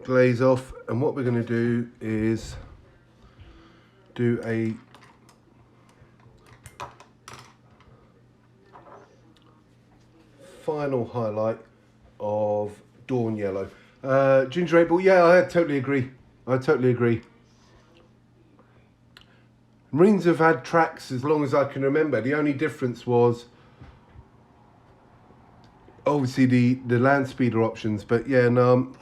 glaze off, and what we're going to do is do a final highlight of Dawn Yellow. Ginger Ale, yeah, I totally agree. Marines have had tracks as long as I can remember. The only difference was obviously the land speeder options, but yeah, no,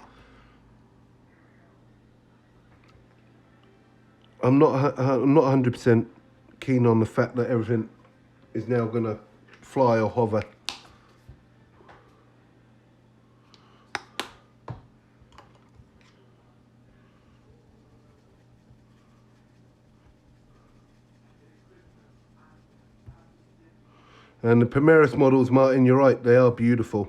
I'm not 100% keen on the fact that everything is now going to fly or hover. And the Primaris models, Martin, you're right, they are beautiful.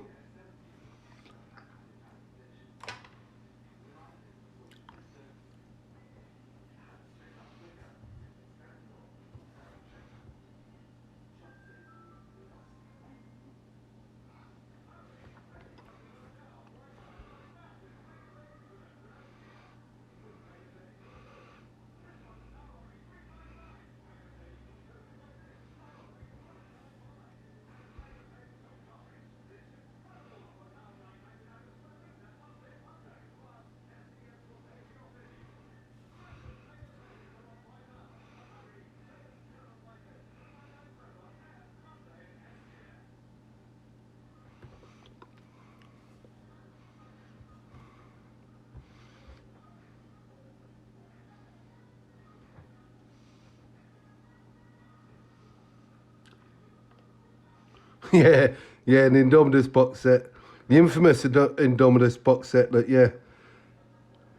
Yeah, an Indomitus box set. The infamous Indomitus box set that, yeah,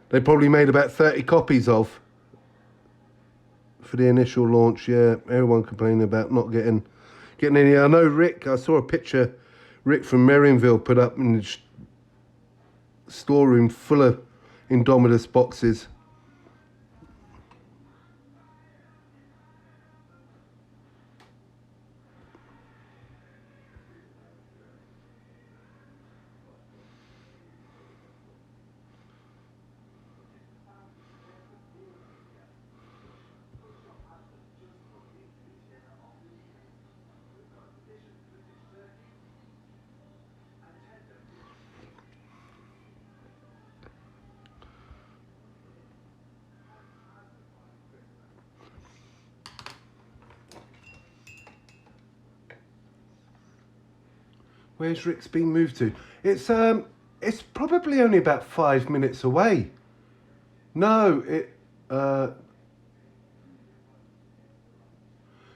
they probably made about 30 copies of for the initial launch. Yeah, everyone complaining about not getting any. I know Rick, I saw a picture Rick from Merionville put up in his storeroom full of Indomitus boxes. Where's Rick's been moved to? It's probably only about 5 minutes away. No,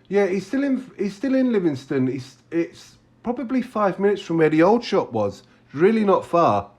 yeah, he's still in Livingston. It's probably 5 minutes from where the old shop was. Really not far.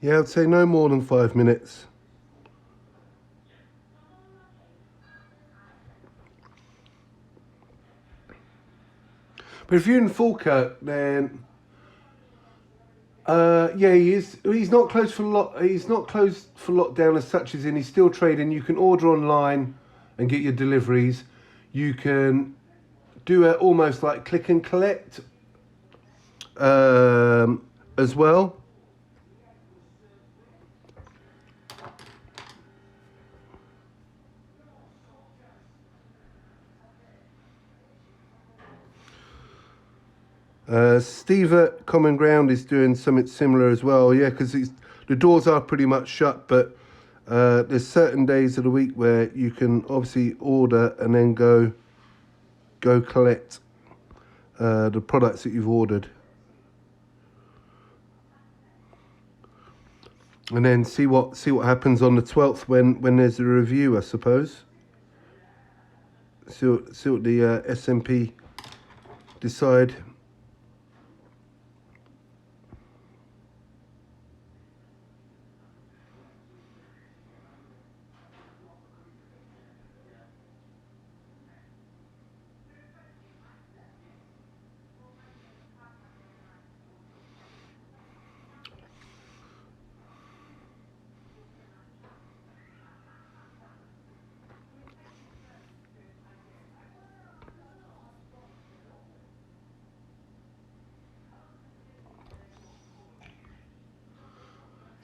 Yeah, I'd say no more than 5 minutes. But if you're in Falkirk, then yeah, he is. He's not closed for He's not closed for lockdown as such, as in he's still trading. You can order online and get your deliveries. You can do it almost like click and collect as well. Steve at Common Ground is doing something similar as well. Yeah, because the doors are pretty much shut, but there's certain days of the week where you can obviously order and then go collect the products that you've ordered, and then see what happens on the 12th when there's a review, I suppose. See what the SMP decide.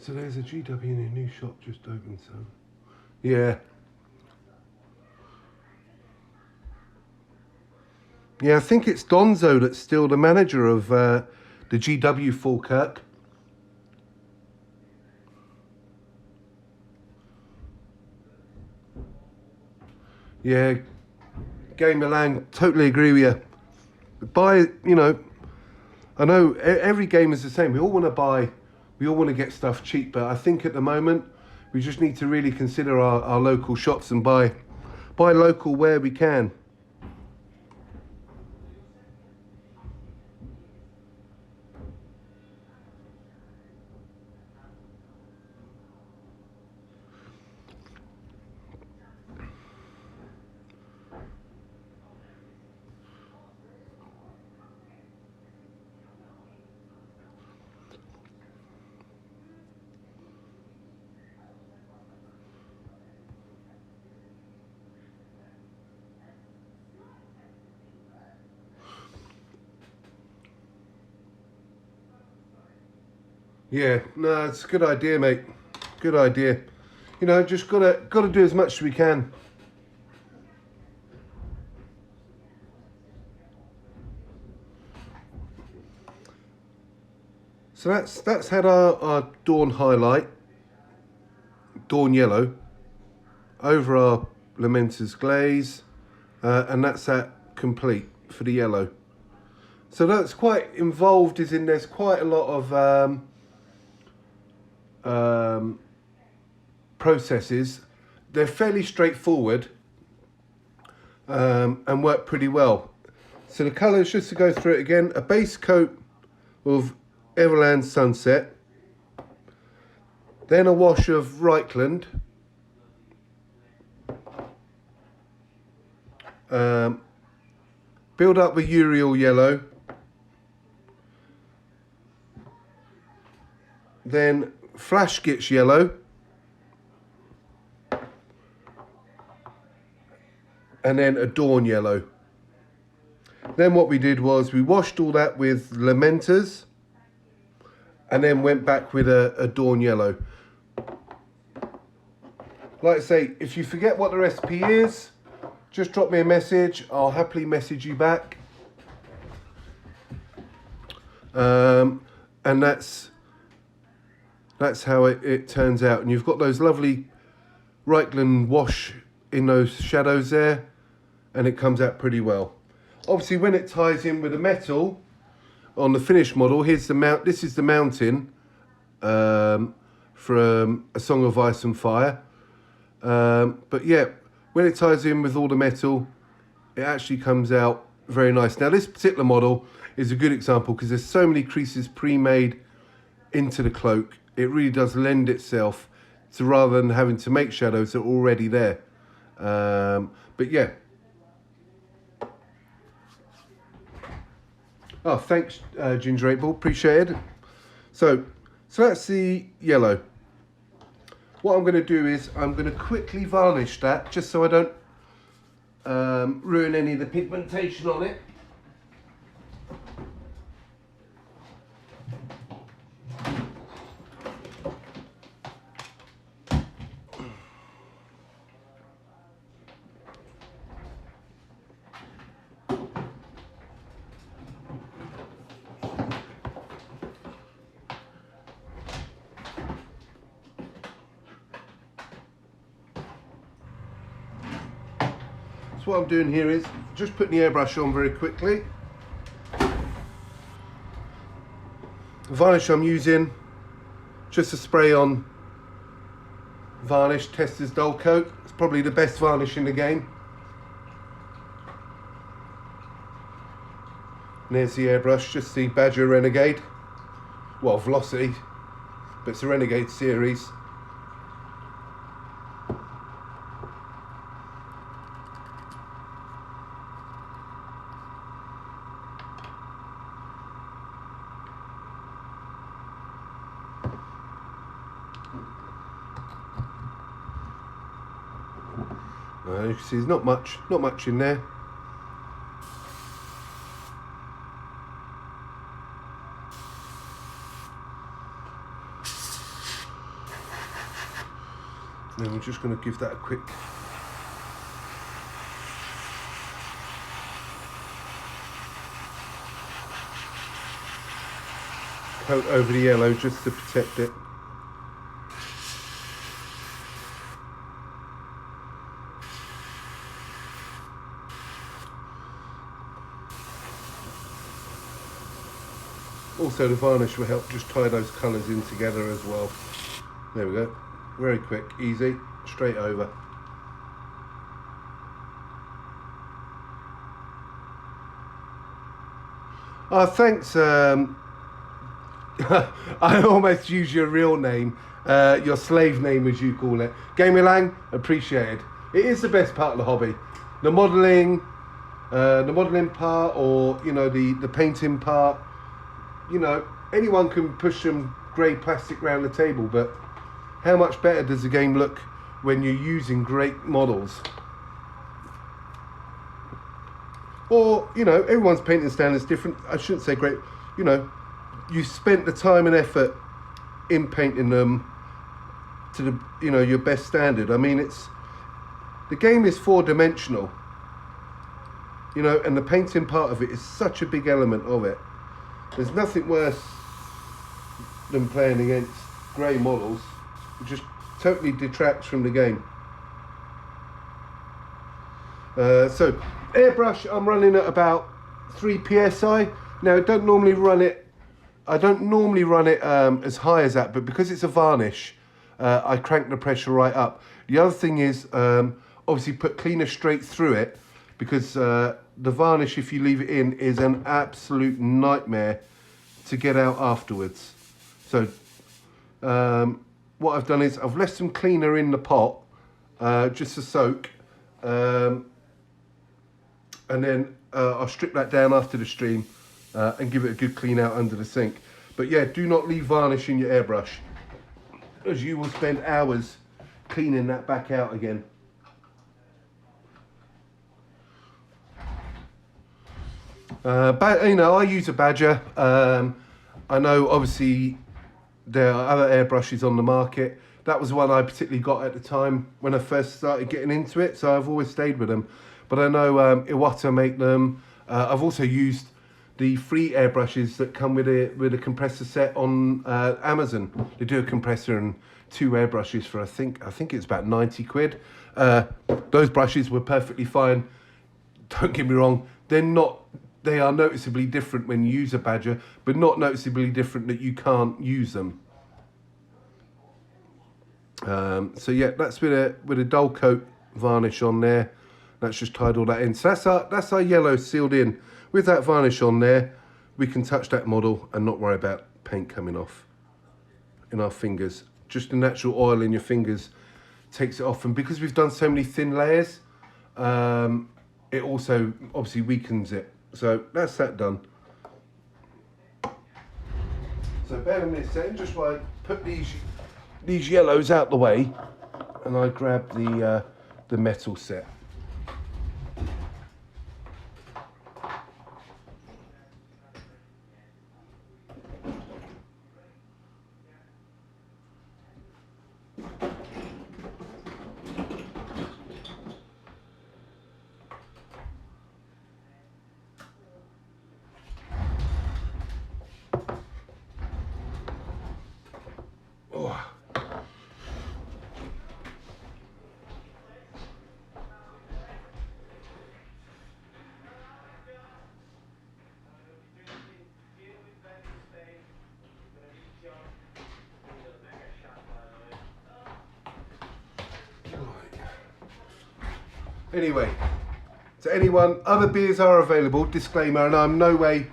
So there's a GW in a new shop just opened, so yeah. Yeah, I think it's Donzo that's still the manager of the GW Falkirk. Yeah, Game Milan, totally agree with you. I know every game is the same. We all want to buy, we all want to get stuff cheap, but I think at the moment we just need to really consider our local shops and buy local where we can. Yeah, no, it's a good idea, mate. Good idea. Just gotta do as much as we can. So that's had our Dawn highlight, Dawn yellow, over our Lamenter's glaze, and that's that complete for the yellow. So that's quite involved, as in there's quite a lot of processes. They're fairly straightforward and work pretty well. So the colours, just to go through it again, a base coat of Everland Sunset, then a wash of Reichland, build up with Uriel Yellow, then Flash Gits Yellow, and then a Dawn Yellow. Then what we did was we washed all that with Lamenters and then went back with a Dawn Yellow. Like I say, if you forget what the recipe is, just drop me a message. I'll happily message you back. And that's how it turns out. And you've got those lovely Reichland wash in those shadows there, and it comes out pretty well. Obviously, when it ties in with the metal on the finished model, here's the mount. This is the mountain from A Song of Ice and Fire. But yeah, when it ties in with all the metal, it actually comes out very nice. Now, this particular model is a good example because there's so many creases pre-made into the cloak. It really does lend itself to, rather than having to make shadows that are already there. But yeah. Oh, thanks, Ginger 8 Ball, appreciate it. So that's the yellow. What I'm going to do is I'm going to quickly varnish that just so I don't ruin any of the pigmentation on it. So what I'm doing here is just putting the airbrush on very quickly. The varnish I'm using, just a spray on varnish, Tester's Dull Coat. It's probably the best varnish in the game. And there's the airbrush, just the Badger Renegade. Well, Velocity, but it's a Renegade series. You can see there's not much in there. And then we're just going to give that a quick coat over the yellow just to protect it. Also, the varnish will help just tie those colours in together as well. There we go. Very quick, easy, straight over. Oh, thanks. I almost use your real name, your slave name as you call it. Gamer Lang, appreciated. It is the best part of the hobby. The modelling part, or you know, the painting part. You know, anyone can push some grey plastic around the table, but how much better does the game look when you're using great models? Or, you know, everyone's painting standard's different. I shouldn't say great. You know, you spent the time and effort in painting them to the, you know, your best standard. I mean, the game is four-dimensional, you know, and the painting part of it is such a big element of it. There's nothing worse than playing against grey models. It just totally detracts from the game. So airbrush, I'm running at about 3 psi. Now I don't normally run it as high as that, but because it's a varnish, I crank the pressure right up. The other thing is obviously put cleaner straight through it, because the varnish, if you leave it in, is an absolute nightmare to get out afterwards. So what I've done is I've left some cleaner in the pot just to soak, and then I'll strip that down after the stream and give it a good clean out under the sink. But yeah, do not leave varnish in your airbrush, as you will spend hours cleaning that back out again. But you know, I use a Badger. I know obviously there are other airbrushes on the market. That was the one I particularly got at the time when I first started getting into it, so I've always stayed with them. But I know Iwata make them. I've also used the free airbrushes that come with a compressor set on Amazon. They do a compressor and 2 airbrushes for I think it's about 90 quid. Those brushes were perfectly fine. Don't get me wrong, they are noticeably different when you use a Badger, but not noticeably different that you can't use them. So yeah, that's with a dull coat varnish on there. That's just tied all that in. So that's our yellow sealed in. With that varnish on there, we can touch that model and not worry about paint coming off in our fingers. Just the natural oil in your fingers takes it off. And because we've done so many thin layers, it also obviously weakens it. So that's that done. So bear with me a second, just while I put these yellows out the way, and I grab the metal set. Anyway, to anyone, other beers are available, disclaimer, and I'm no way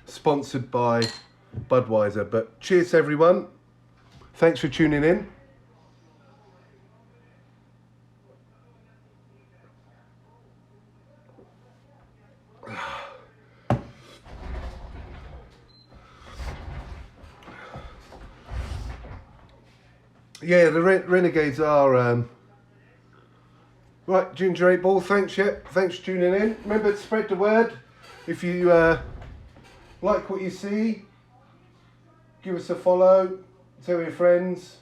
sponsored by Budweiser, but cheers everyone. Thanks for tuning in. Yeah, the Renegades are... Right, Ginger 8 Ball, thanks, thanks for tuning in. Remember to spread the word. If you like what you see, give us a follow, tell your friends.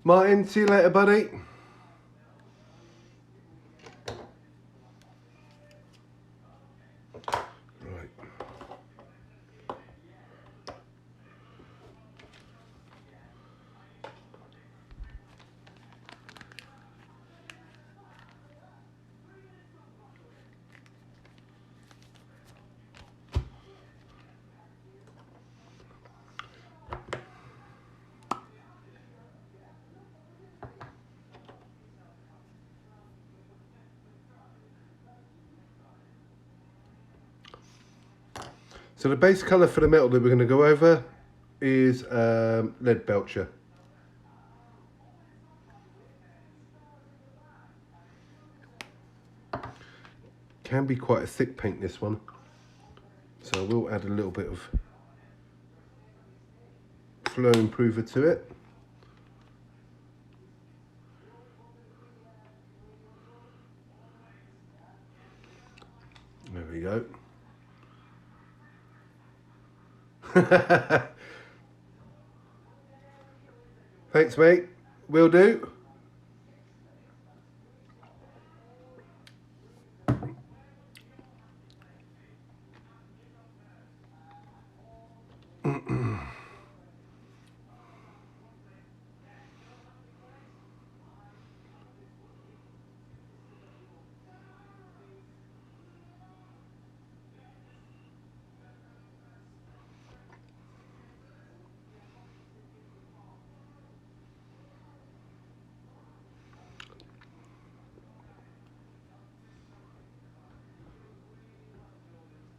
Martin, see you later, buddy. Right. So the base colour for the metal that we're going to go over is lead belcher. Can be quite a thick paint, this one, so I will add a little bit of flow improver to it. There we go. Thanks, mate. Will do.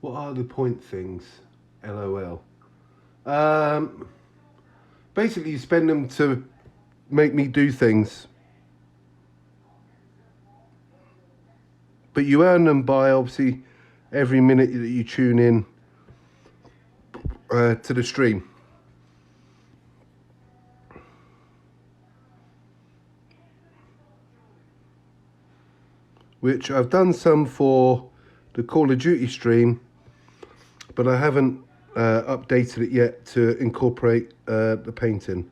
What are the point things? LOL. Basically, you spend them to make me do things. But you earn them by obviously every minute that you tune in to the stream. Which I've done some for the Call of Duty stream, but I haven't updated it yet to incorporate the painting.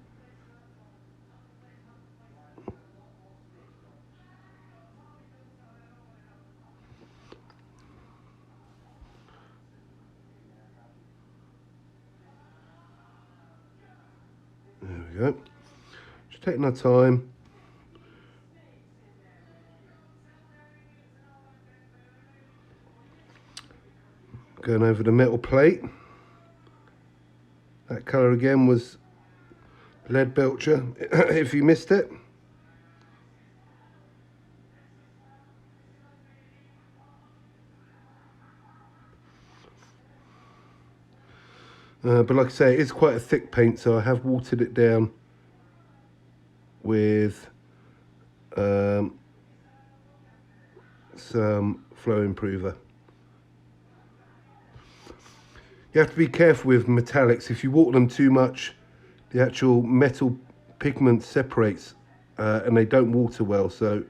There we go. Just taking our time. Going over the metal plate. That colour again was Lead Belcher, if you missed it. But like I say, it is quite a thick paint, so I have watered it down with some flow improver. You have to be careful with metallics. If you water them too much, the actual metal pigment separates and they don't water well. So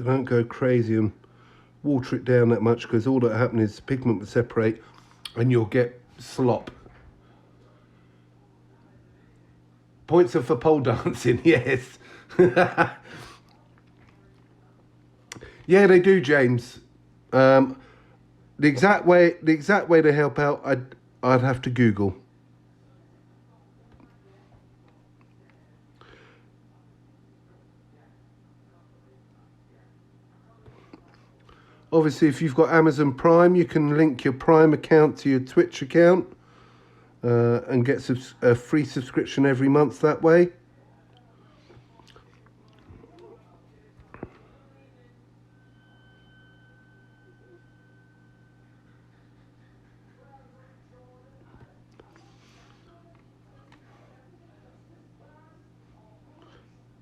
don't go crazy and water it down that much, because all that happens is pigment will separate and you'll get slop. Points are for pole dancing, yes. Yeah, they do, James. The exact way to help out, I'd have to Google. Obviously, if you've got Amazon Prime, you can link your Prime account to your Twitch account and get a free subscription every month that way.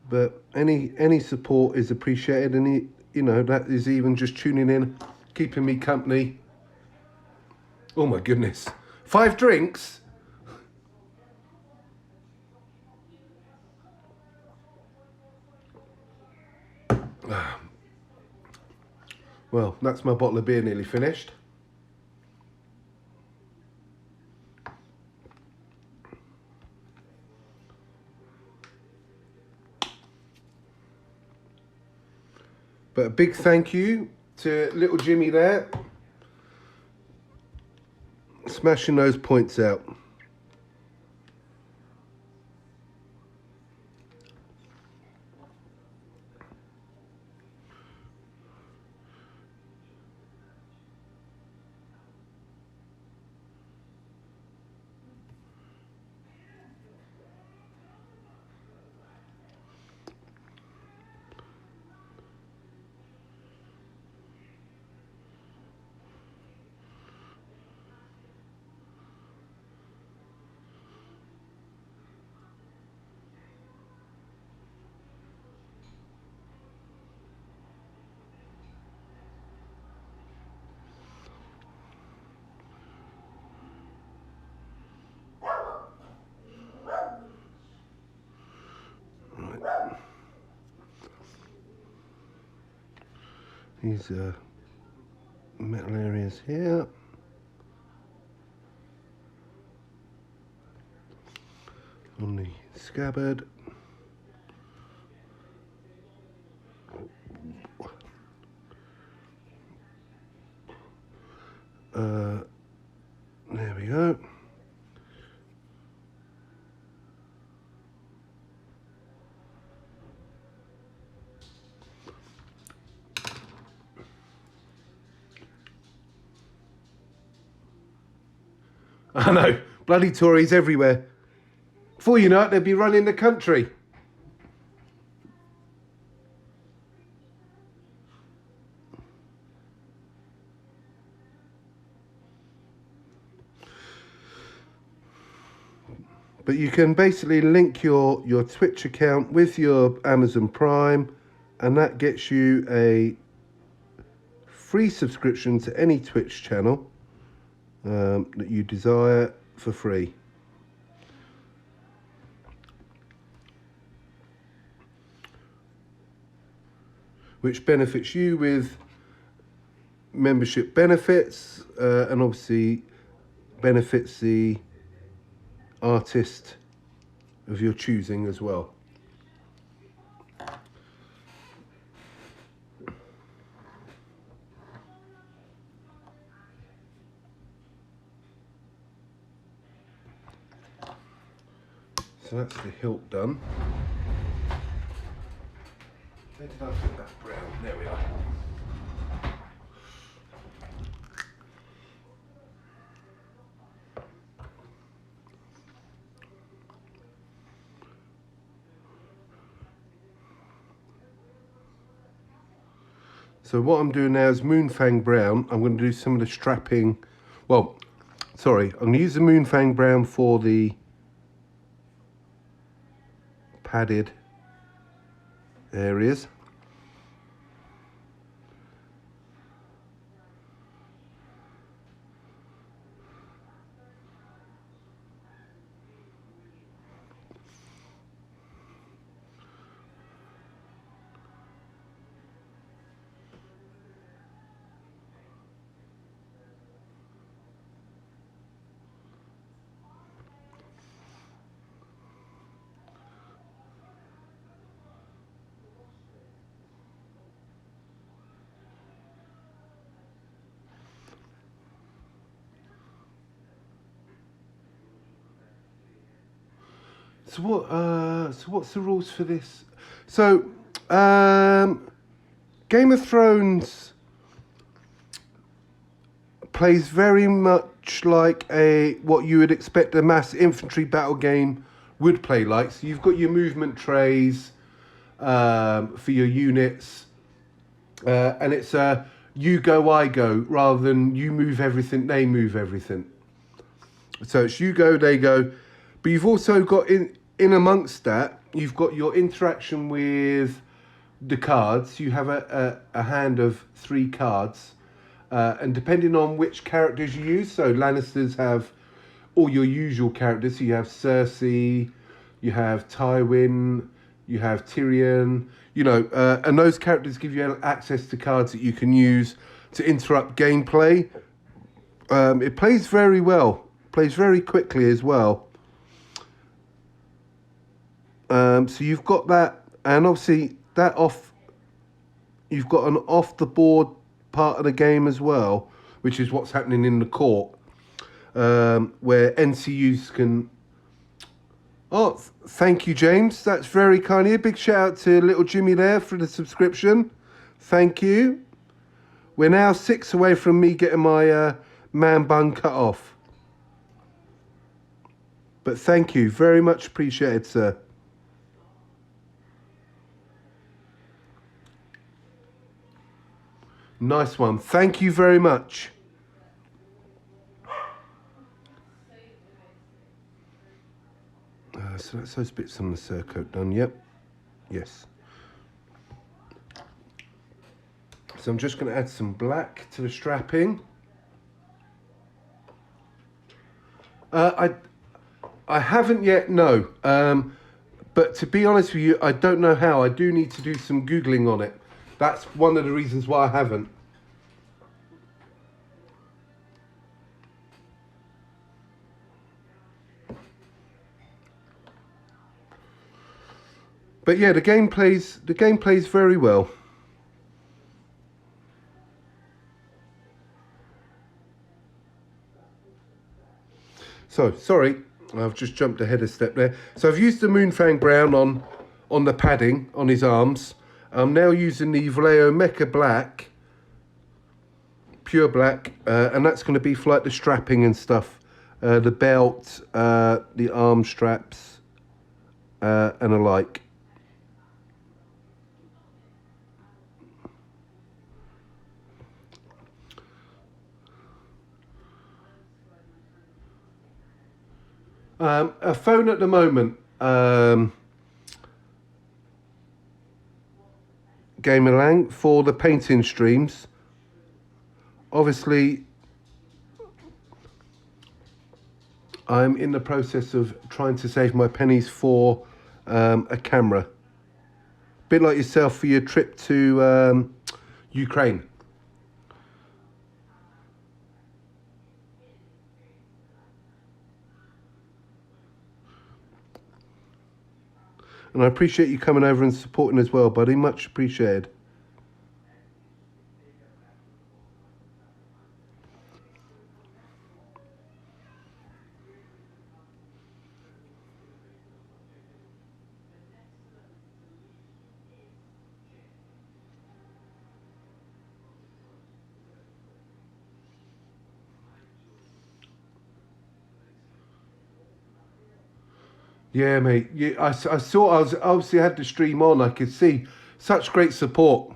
But any support is appreciated, and you know, that is even just tuning in, keeping me company. Oh my goodness, 5 drinks. Well, that's my bottle of beer nearly finished. But a big thank you to little Jimmy there, smashing those points out. These metal areas here. On the scabbard. There we go. I know, bloody Tories everywhere. Before you know it, they'd be running the country. But you can basically link your Twitch account with your Amazon Prime, and that gets you a free subscription to any Twitch channel that you desire for free. Which benefits you with membership benefits, and obviously benefits the artist of your choosing as well. So that's the hilt done. Where did I put that brown? There we are. So what I'm doing now is Moonfang Brown. I'm going to do some of the strapping. Well, sorry, I'm going to use the Moonfang Brown for the padded areas. So what's the rules for this? So Game of Thrones plays very much like what you would expect a mass infantry battle game would play like. So you've got your movement trays for your units, and it's you go, I go, rather than you move everything, they move everything. So it's you go, they go. But you've also got in amongst that, you've got your interaction with the cards. You have a hand of 3 cards. And depending on which characters you use, so Lannisters have all your usual characters. So you have Cersei, you have Tywin, you have Tyrion, you know, and those characters give you access to cards that you can use to interrupt gameplay. It plays very well, plays very quickly as well. So you've got that, and obviously you've got an off the board part of the game as well, which is what's happening in the court, where NCUs can. Oh, thank you, James. That's very kind of you. Big shout out to little Jimmy there for the subscription. Thank you. We're now 6 away from me getting my man bun cut off. But thank you, very much appreciated, sir. Nice one. Thank you very much. So that's those bits on the surcoat done. Yep. Yes. So I'm just going to add some black to the strapping. I haven't yet, no. But to be honest with you, I don't know how. I do need to do some Googling on it. That's one of the reasons why I haven't. But yeah, the game plays very well. So sorry, I've just jumped ahead a step there. So I've used the Moonfang Brown on the padding on his arms. I'm now using the Vallejo Mecha Black, pure black, and that's going to be for like the strapping and stuff, the belt, the arm straps, and the like. A phone at the moment. Gamer Lang for the painting streams. Obviously, I'm in the process of trying to save my pennies for a camera. Bit like yourself for your trip to Ukraine. And I appreciate you coming over and supporting as well, buddy. Much appreciated. Yeah, mate. Yeah, I saw. I was obviously had the stream on. I could see such great support.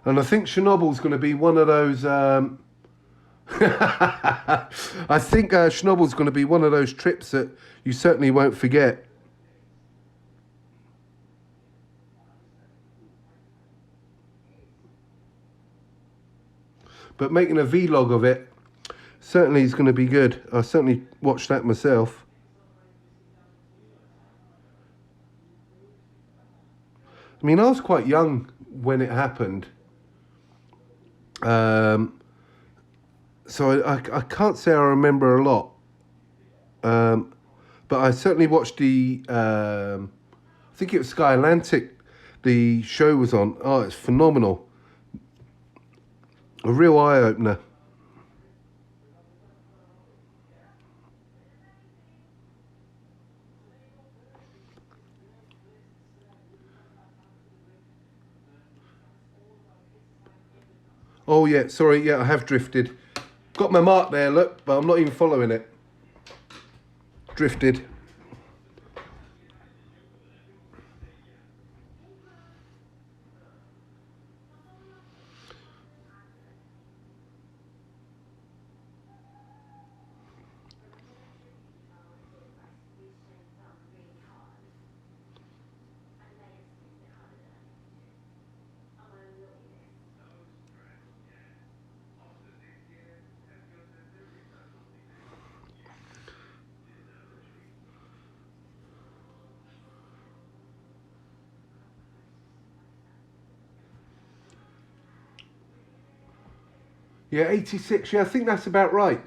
And I think Chernobyl's going to be one of those. I think Chernobyl's going to be one of those trips that you certainly won't forget. But making a vlog of it certainly is going to be good. I certainly watched that myself. I mean, I was quite young when it happened. So I can't say I remember a lot. But I certainly watched the, I think it was Sky Atlantic, the show was on. Oh, it's phenomenal. A real eye-opener. Oh yeah, sorry, yeah, I have drifted. Got my mark there, look, but I'm not even following it. Drifted. Yeah, 86, yeah, I think that's about right.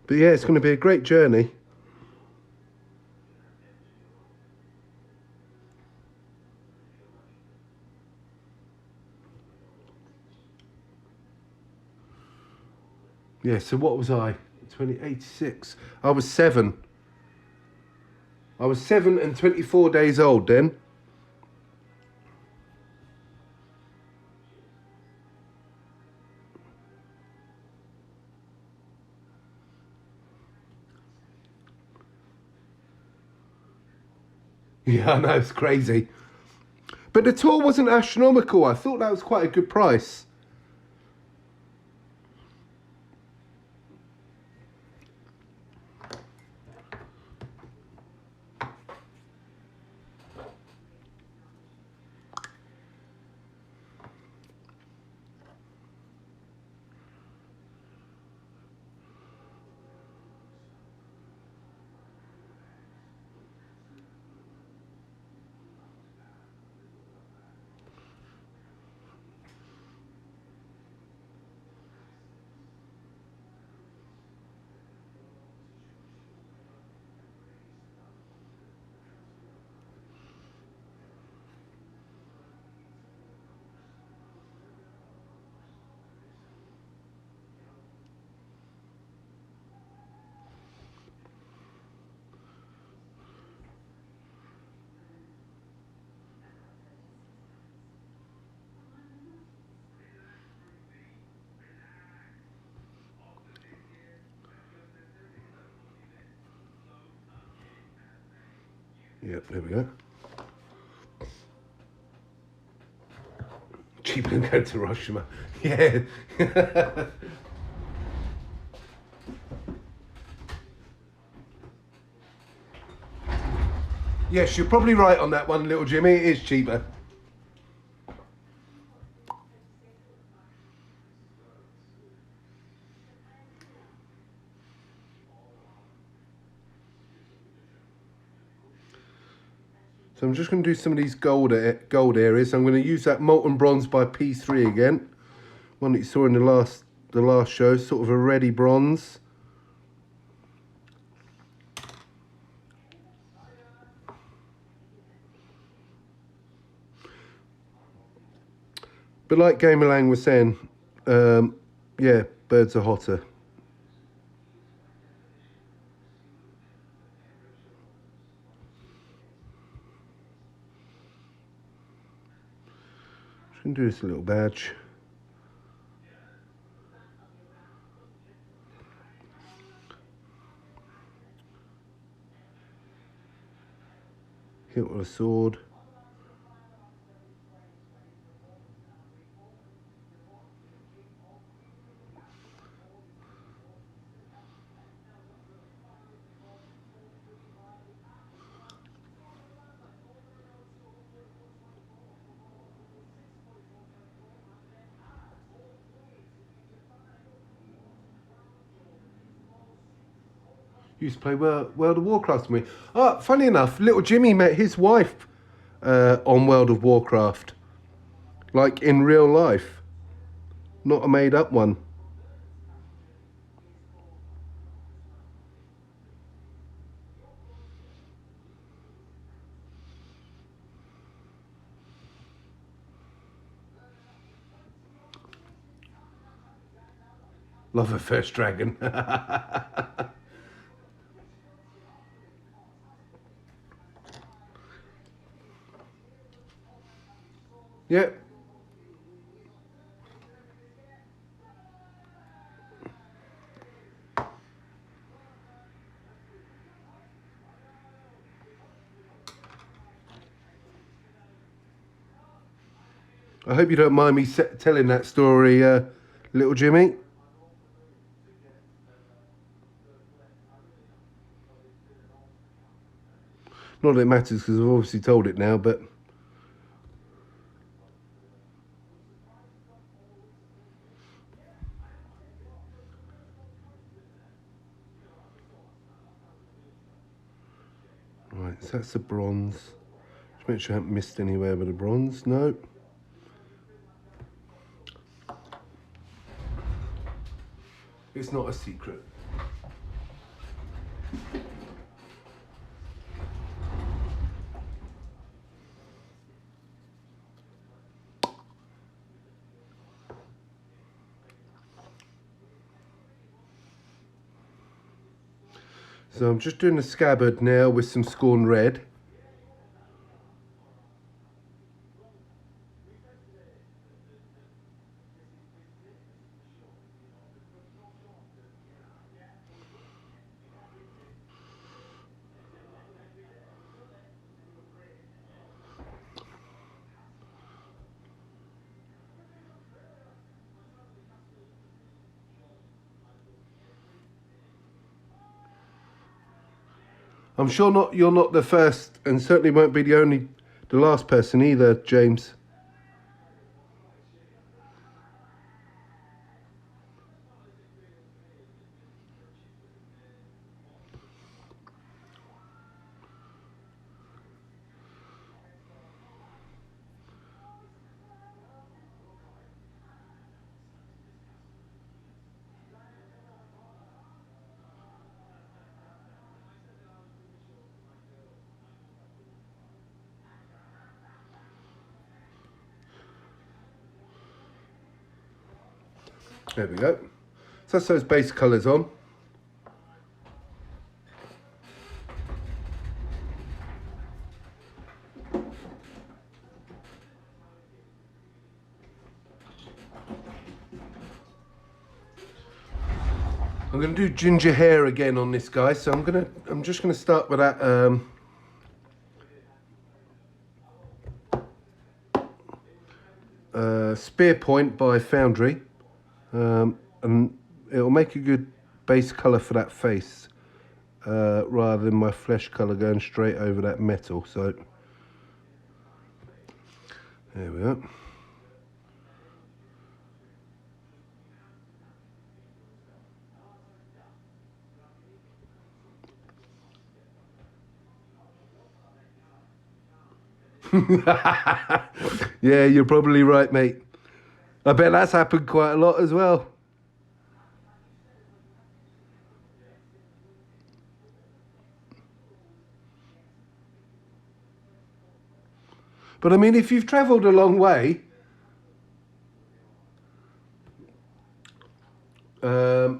But yeah, it's going to be a great journey. Yeah, so what was I? 86. I was 7. I was 7 and 24 days old then. Yeah, I know, it's crazy. But the tour wasn't astronomical. I thought that was quite a good price. Yep, there we go. Cheaper than going to Hiroshima. Yeah. Yes, you're probably right on that one, little Jimmy. It is cheaper. So I'm just going to do some of these gold areas. I'm going to use that Molten Bronze by P3 again. One that you saw in the last show, sort of a reddy bronze. But like Gamer Lang was saying, yeah, birds are hotter. Just going to do this little badge. Hit with a sword. Used to play World of Warcraft with me. Oh, funny enough, little Jimmy met his wife on World of Warcraft. Like in real life. Not a made up one. Love a first dragon. Yep. I hope you don't mind me telling that story, little Jimmy. Not that it matters because I've obviously told it now, but... Right, so that's the bronze. Just make sure I haven't missed anywhere with the bronze. No. It's not a secret. So I'm just doing the scabbard now with some Scorn Red. I'm sure you're not the first, and certainly won't be the last person either, James. There we go. So that's those base colours on. I'm going to do ginger hair again on this guy, so I'm just going to start with that Spear Point by Foundry, and it'll make a good base colour for that face, rather than my flesh colour going straight over that metal. So there we go. Yeah, you're probably right, mate. I bet that's happened quite a lot as well. But I mean, if you've travelled a long way, I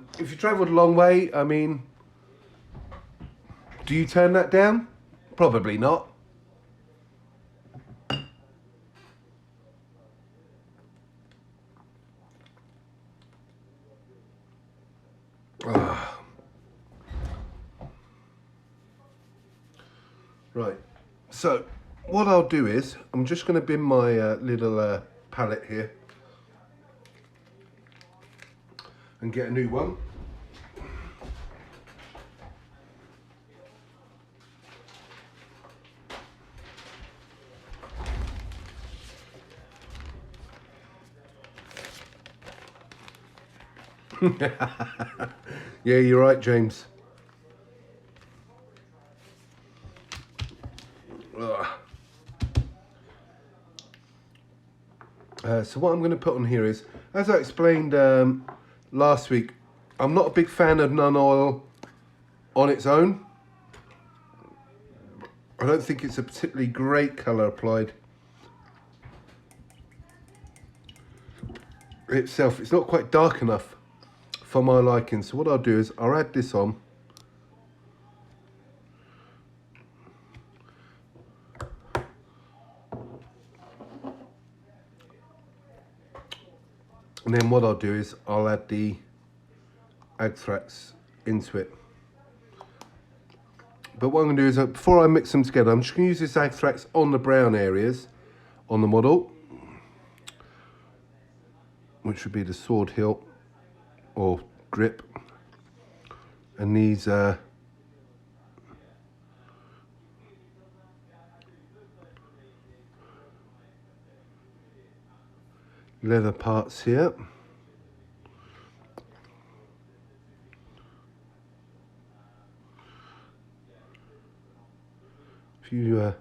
mean, do you turn that down? Probably not. Right, so what I'll do is, I'm just going to bin my little palette here and get a new one. Yeah, you're right, James. So what I'm going to put on here is, as I explained last week, I'm not a big fan of nun oil on its own. I don't think it's a particularly great colour applied itself. It's not quite dark enough for my liking. So what I'll do is I'll add this on. And then what I'll do is I'll add the Agthrax into it. But what I'm going to do is, before I mix them together, I'm just going to use this Agthrax on the brown areas on the model, which would be the sword hilt or grip, and these leather parts here. If you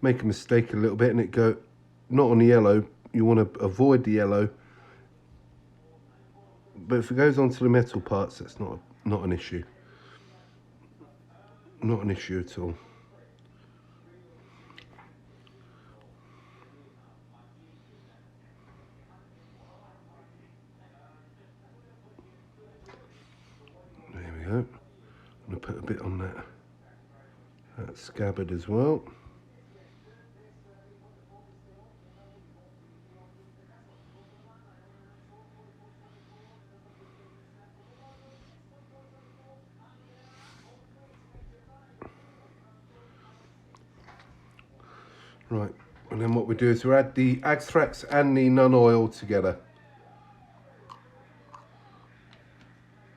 make a mistake a little bit and it go not on the yellow, you want to avoid the yellow. But if it goes onto the metal parts, that's not an issue. Not an issue at all. There we go. I'm going to put a bit on that scabbard as well. Right, and then what we do is we add the Agthrax and the nun oil together.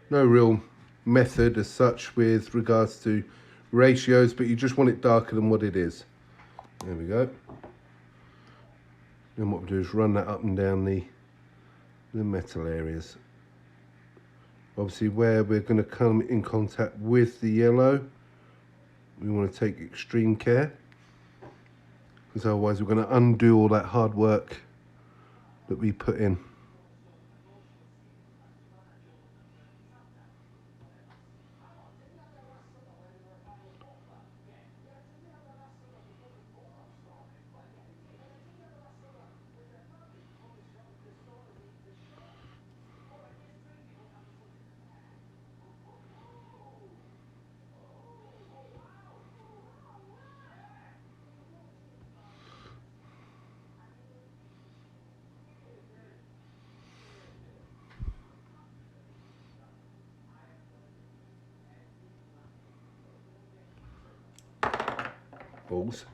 No real method as such with regards to ratios, but you just want it darker than what it is. There we go. Then what we do is run that up and down the metal areas. Obviously where we're going to come in contact with the yellow, we want to take extreme care, because otherwise we're going to undo all that hard work that we put in. Balls.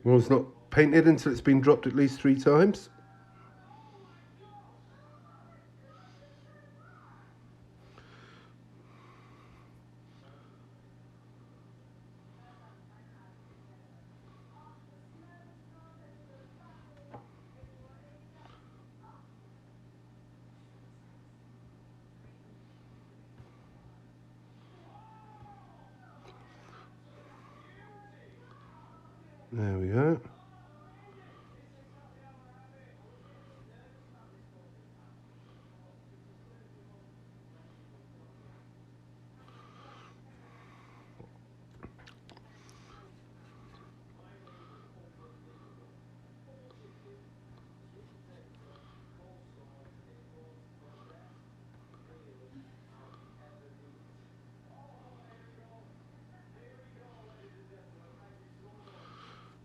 Well, it's not painted until it's been dropped at least 3 times. There we go.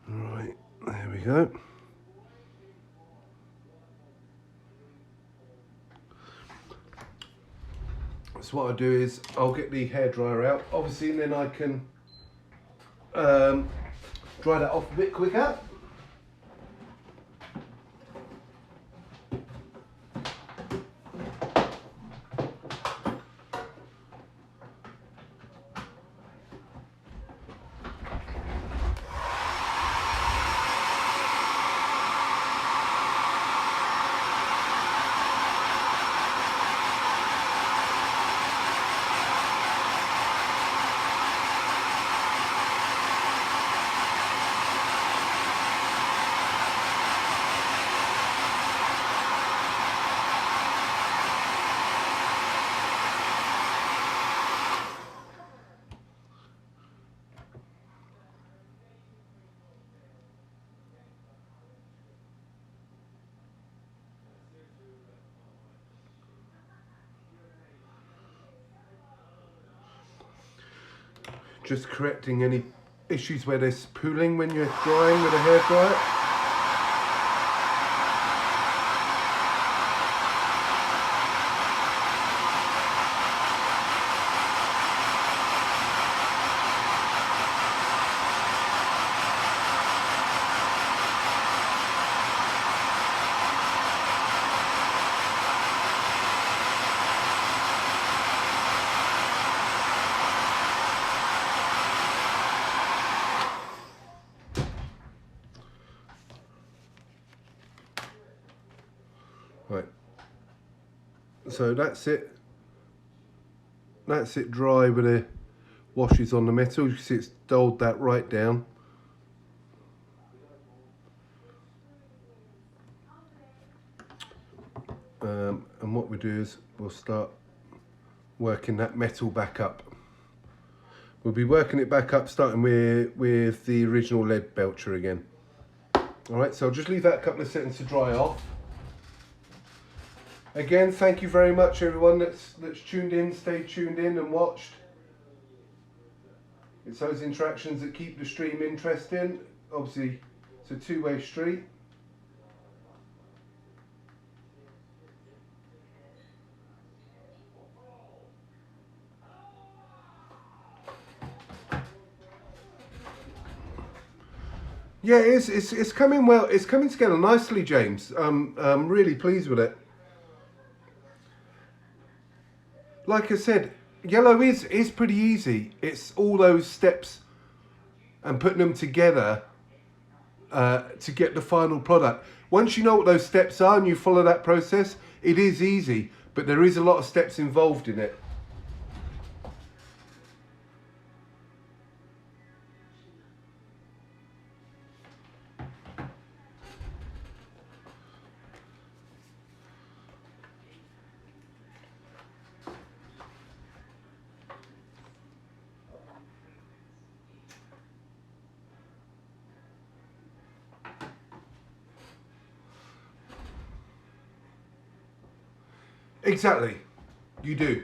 Right, there we go. So what I'll do is I'll get the hairdryer out, obviously, and then I can dry that off a bit quicker. Just correcting any issues where there's pooling when you're drying with a hairdryer. Right, so that's it dry with the washes on the metal. You can see it's dulled that right down. And what we do is we'll start working that metal back up. We'll be working it back up starting with the original lead belcher again. Alright, so I'll just leave that a couple of seconds to dry off. Again, thank you very much everyone that's tuned in, stayed tuned in and watched. It's those interactions that keep the stream interesting. Obviously, it's a two-way street. Yeah, it's coming well. It's coming together nicely, James. I'm really pleased with it. Like I said, yellow is pretty easy. It's all those steps and putting them together to get the final product. Once you know what those steps are and you follow that process, it is easy, but there is a lot of steps involved in it. Exactly, you do.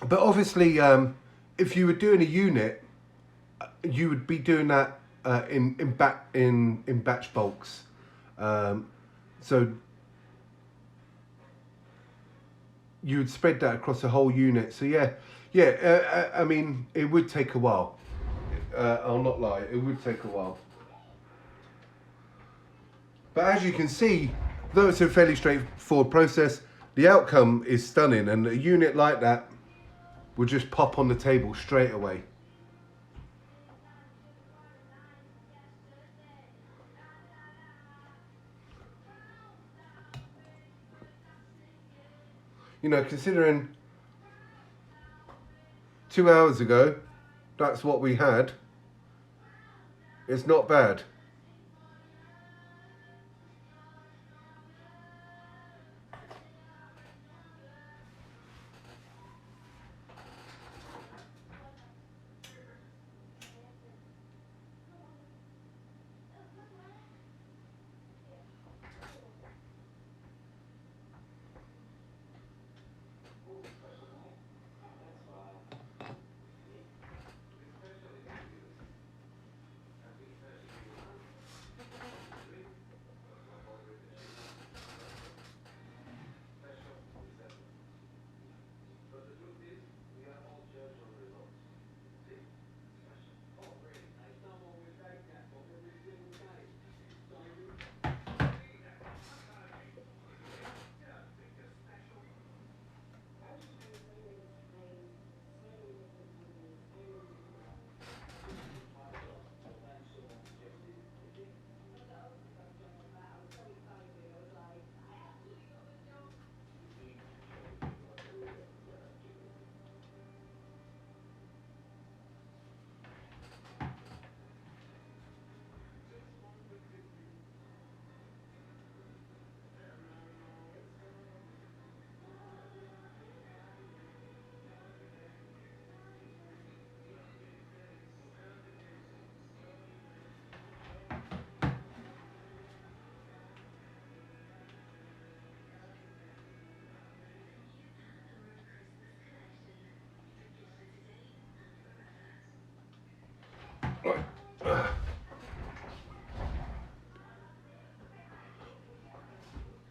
But obviously, if you were doing a unit, you would be doing that in batch bulks. So you would spread that across the whole unit. So yeah. I mean, it would take a while. I'll not lie, it would take a while. But as you can see, though it's a fairly straightforward process, the outcome is stunning, and a unit like that will just pop on the table straight away. You know, considering 2 hours ago, that's what we had. It's not bad.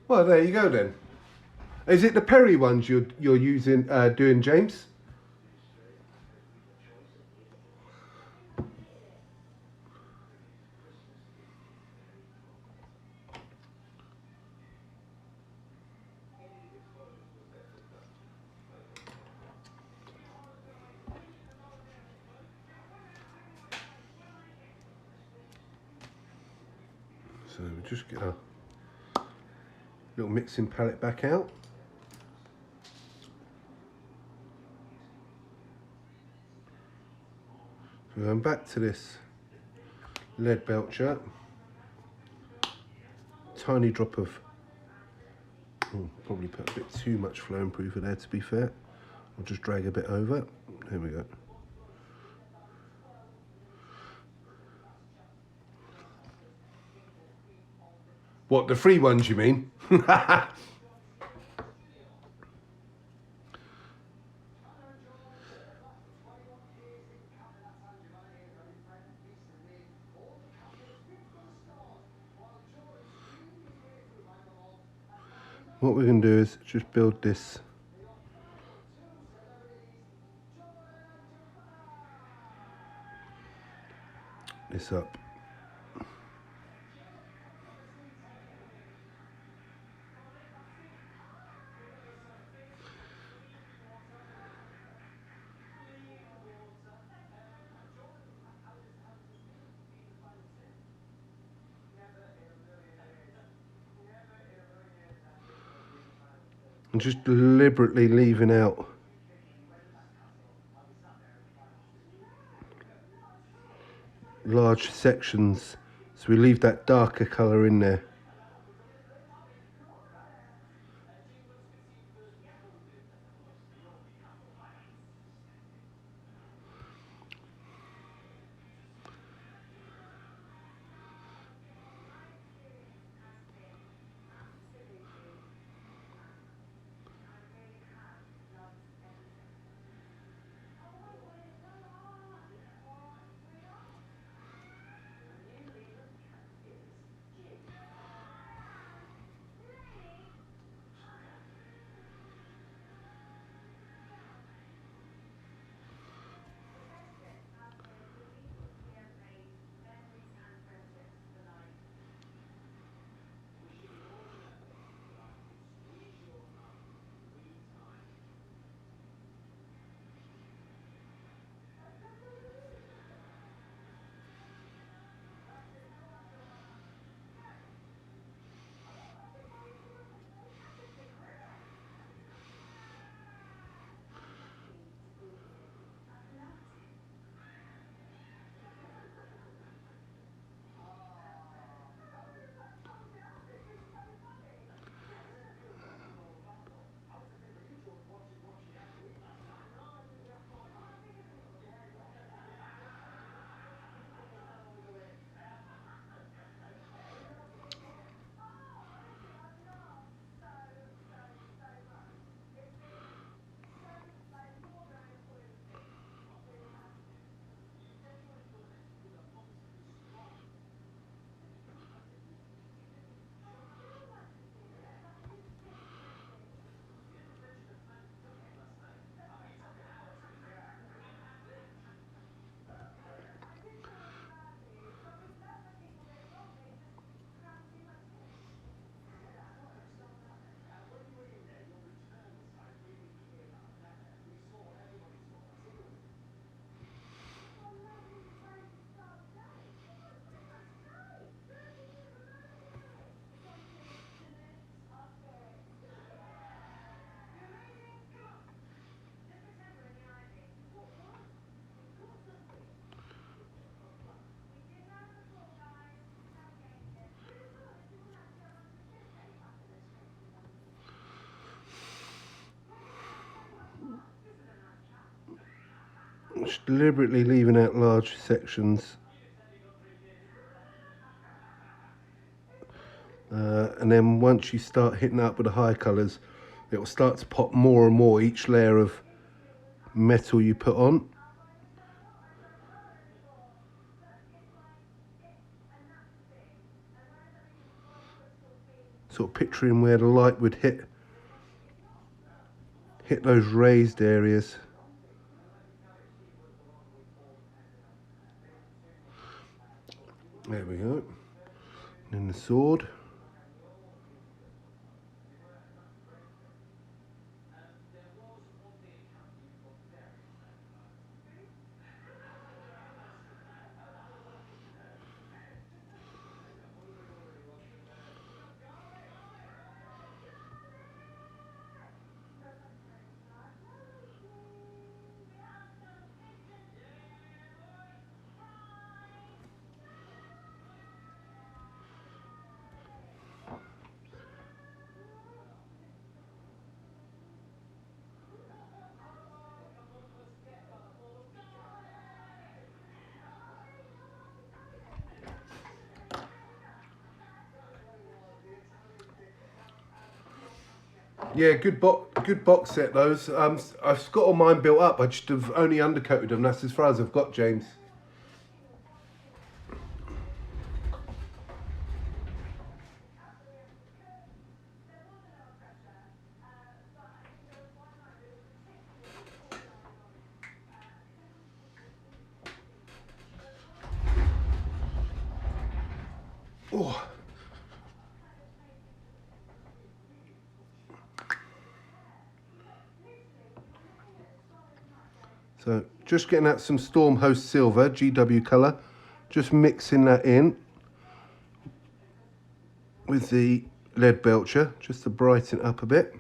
Well, there you go then. Is it the Perry ones you're using, doing, James? So we just get our little mixing palette back out. So going back to this lead belcher. Tiny drop of, probably put a bit too much flow improver there to be fair. I'll just drag a bit over. There we go. What, the free ones you mean? What we're going to do is just build this up. And just deliberately leaving out large sections, so we leave that darker colour in there. Just deliberately leaving out large sections. And then once you start hitting up with the high colours, it will start to pop more and more each layer of metal you put on. Sort of picturing where the light would hit those raised areas. There we go. And then the sword. Yeah, good box set those. I've got all mine built up. I just have only undercoated them. That's as far as I've got, James. Oh. So just getting out some Storm Host Silver, GW colour, just mixing that in with the lead belcher, just to brighten it up a bit.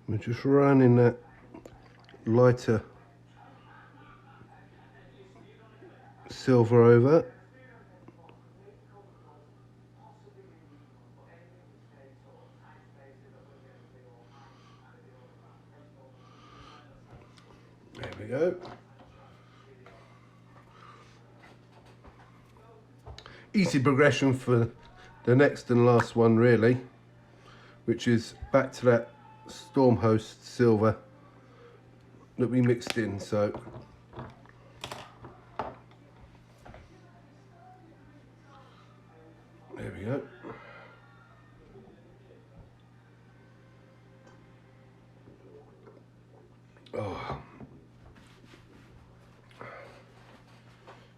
We're just running that lighter silver over. There we go. Easy progression for the next and last one really, which is back to that Stormhost silver that we mixed in. So there we go. Oh,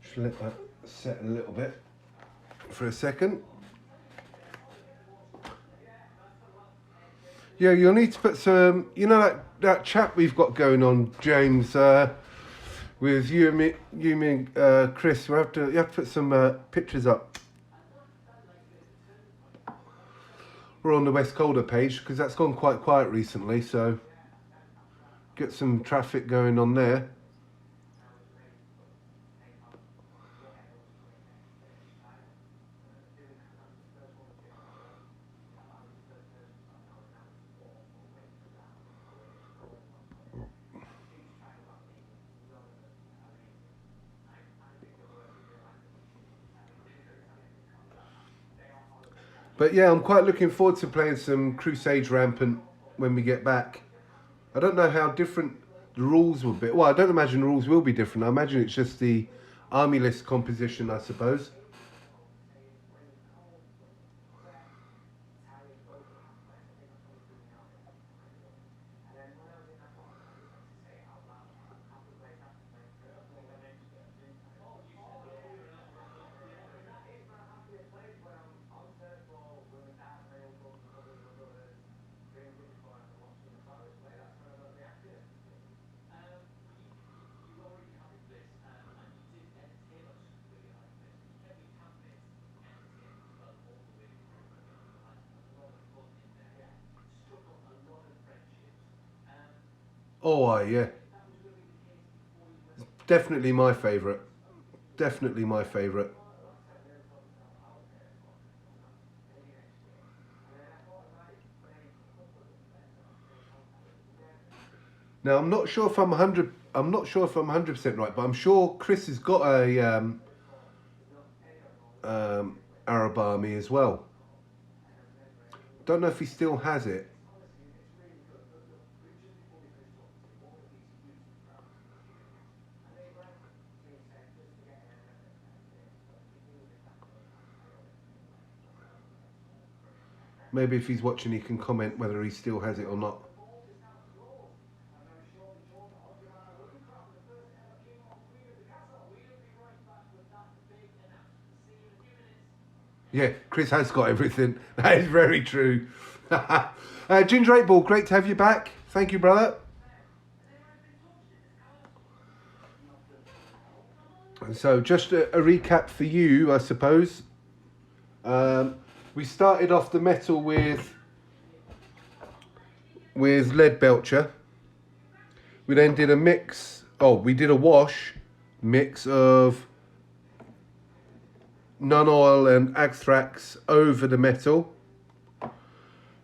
just let that set a little bit for a second. Yeah, you'll need to put some, you know, that chat we've got going on, James, with you and me and Chris. You have to put some pictures up. We're on the West Calder page because that's gone quite quiet recently, so get some traffic going on there. But yeah, I'm quite looking forward to playing some Crusade Rampant when we get back. I don't know how different the rules will be. Well, I don't imagine the rules will be different. I imagine it's just the army list composition, I suppose. Oh, yeah. Definitely my favourite. Definitely my favourite. Now I'm not sure if I'm 100. I'm not sure if I'm 100% right, but I'm sure Chris has got a Arab army as well. Don't know if he still has it. Maybe if he's watching, he can comment whether he still has it or not. Yeah, Chris has got everything. That is very true. Ginger 8 Ball, great to have you back. Thank you, brother. And so, just a recap for you, I suppose. We started off the metal with lead belcher. We then did a mix. Oh, we did a wash mix of non-oil and Agthrax over the metal.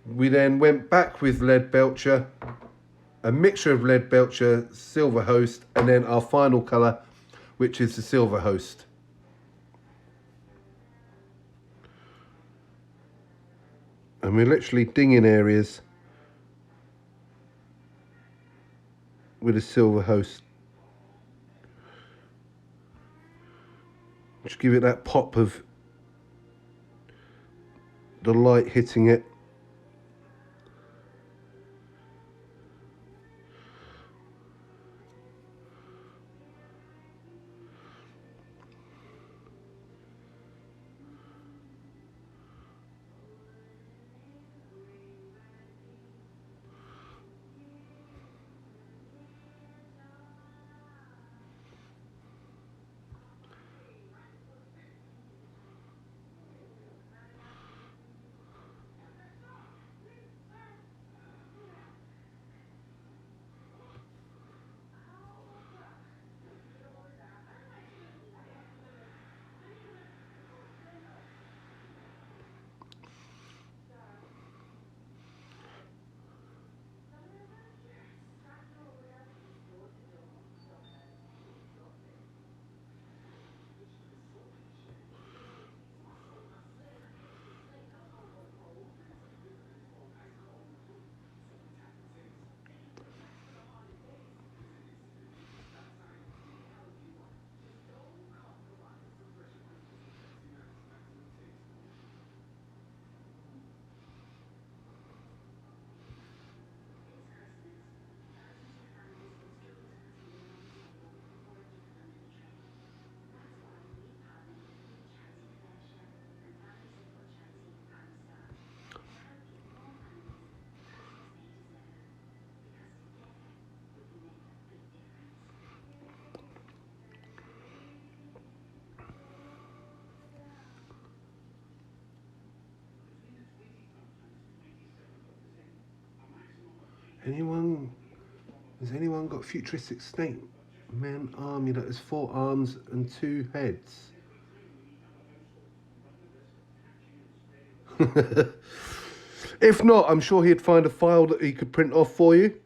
We then went back with lead belcher, a mixture of lead belcher, silver host, and then our final colour, which is the silver host. And we're literally dinging areas with a silver host. Just give it that pop of the light hitting it. Anyone? Has anyone got futuristic snake man army that has 4 arms and 2 heads? If not, I'm sure he'd find a file that he could print off for you.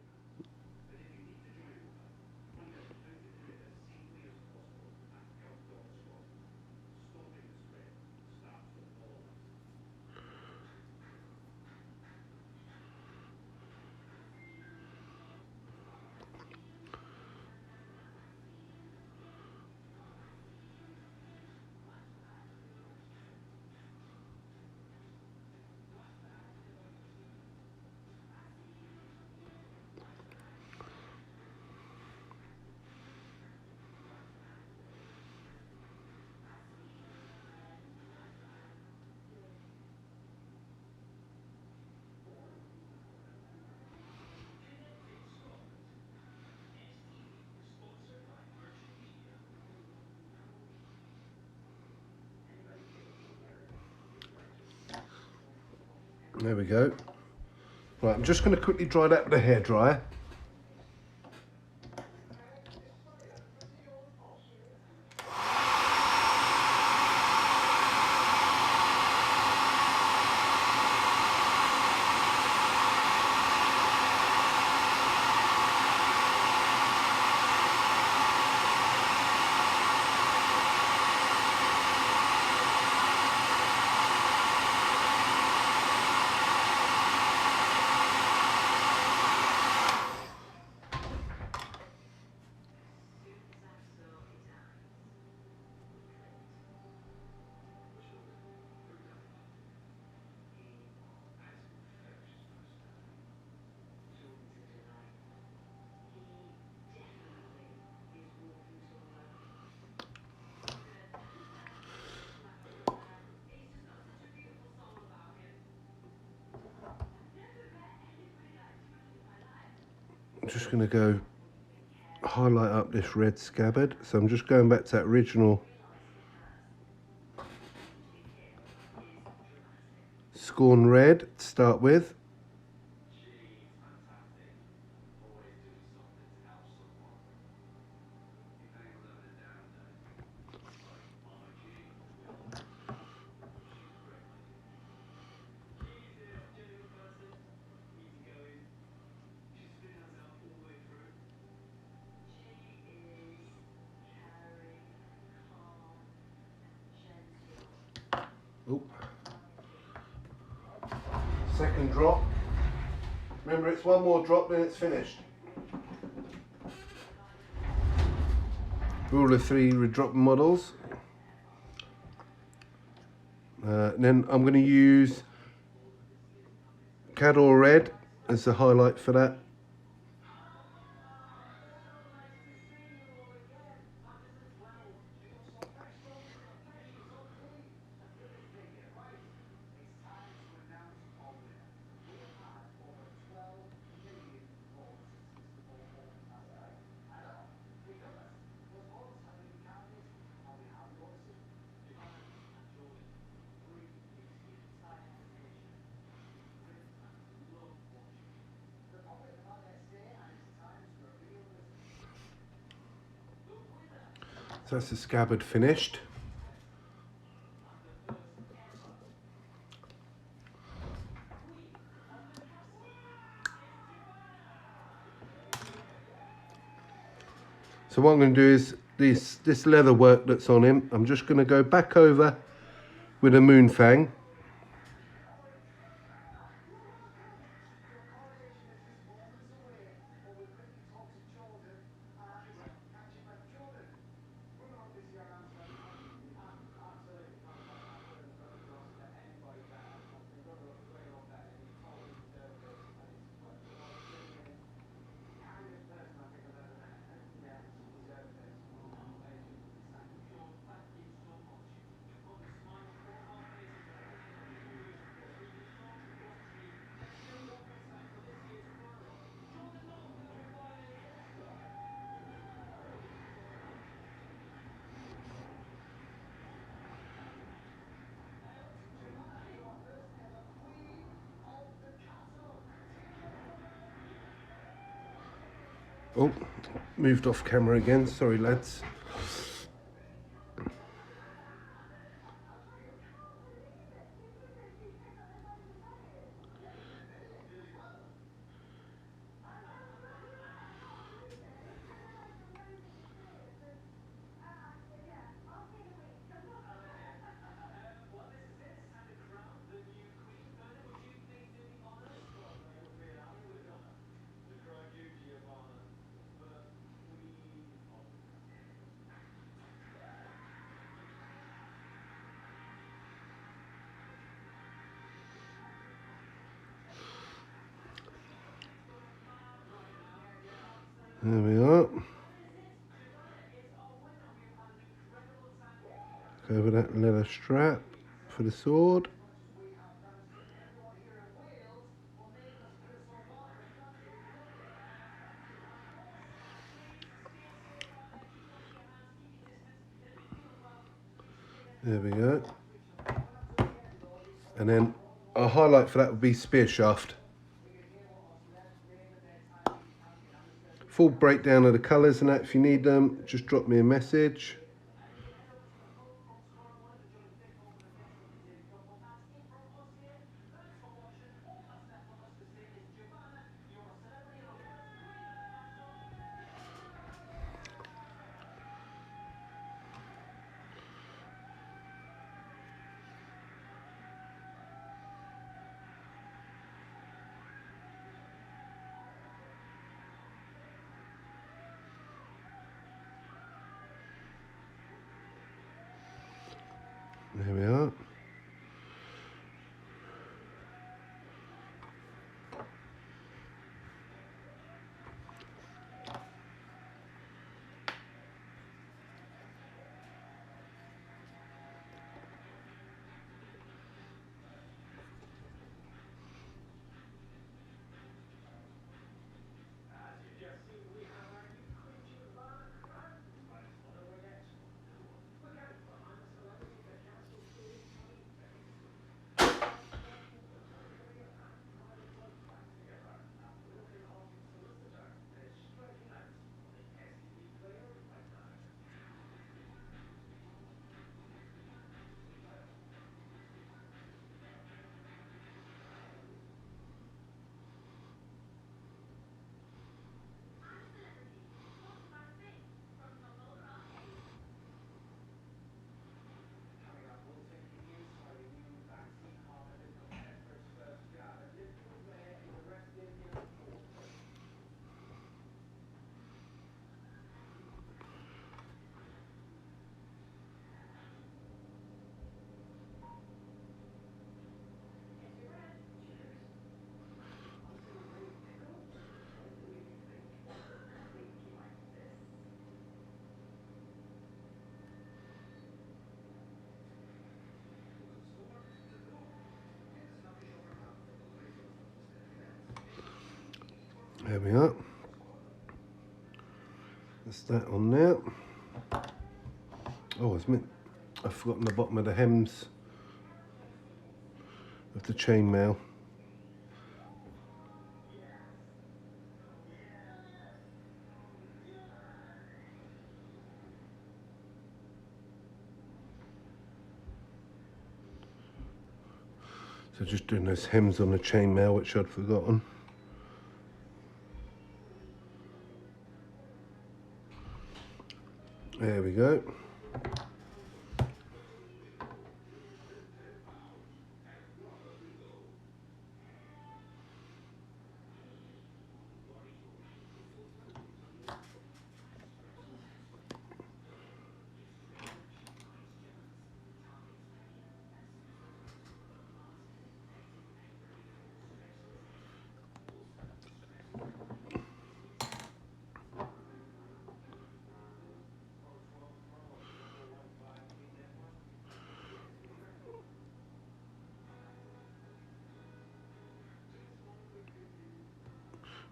There we go. Right, I'm just going to quickly dry that with a hairdryer. I'm just going to go highlight up this red scabbard. So I'm just going back to that original Scorn Red to start with. Oh. Second drop. Remember, it's one more drop, then it's finished. Rule of 3 with drop models. Then I'm going to use Cador Red as the highlight for that. So that's the scabbard finished. So what I'm going to do is this leather work that's on him, I'm just going to go back over with a moon fang. Oh, moved off camera again, sorry lads. There we are. Go over that leather strap for the sword. There we go. And then a highlight for that would be spear shaft. Full breakdown of the colours and that, if you need them, just drop me a message. There we are. There we are. That's that on there. Oh, I've forgotten the bottom of the hems of the chainmail. So just doing those hems on the chainmail, which I'd forgotten. There we go.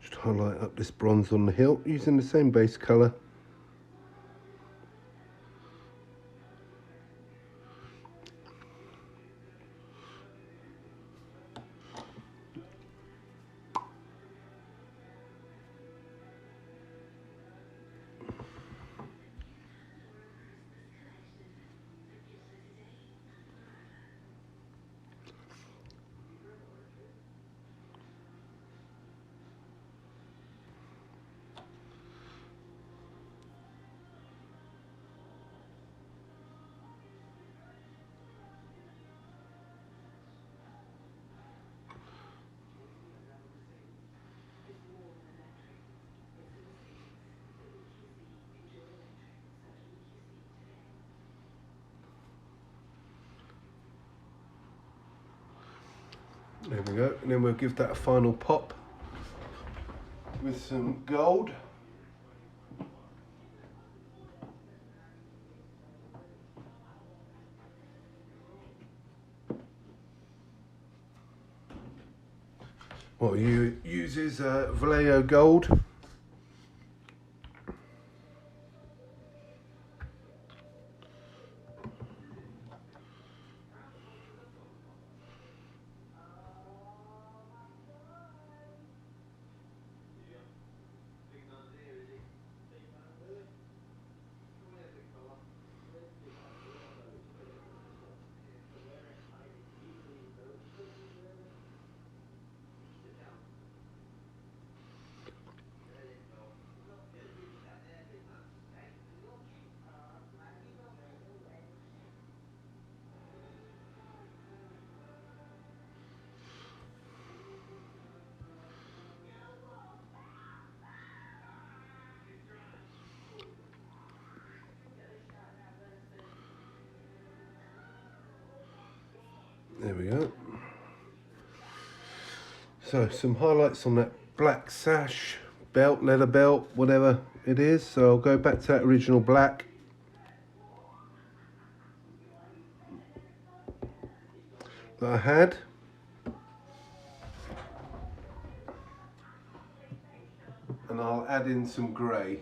Just highlight up this bronze on the hilt using the same base colour. There we go, and then we'll give that a final pop with some gold. What you use is Vallejo gold. There we go. So some highlights on that black sash, belt, leather belt, whatever it is. So I'll go back to that original black. That I had. And I'll add in some grey.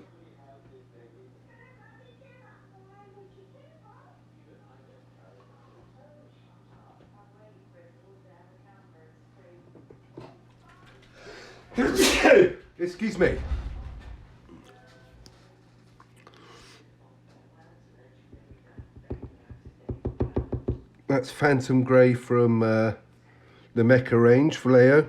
Excuse me. That's Phantom Grey from the Mecca range, Vallejo.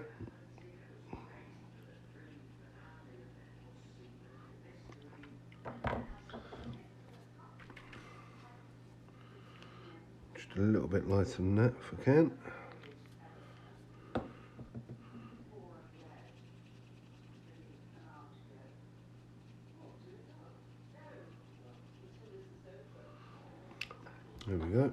Just a little bit lighter than that if I can. There we go.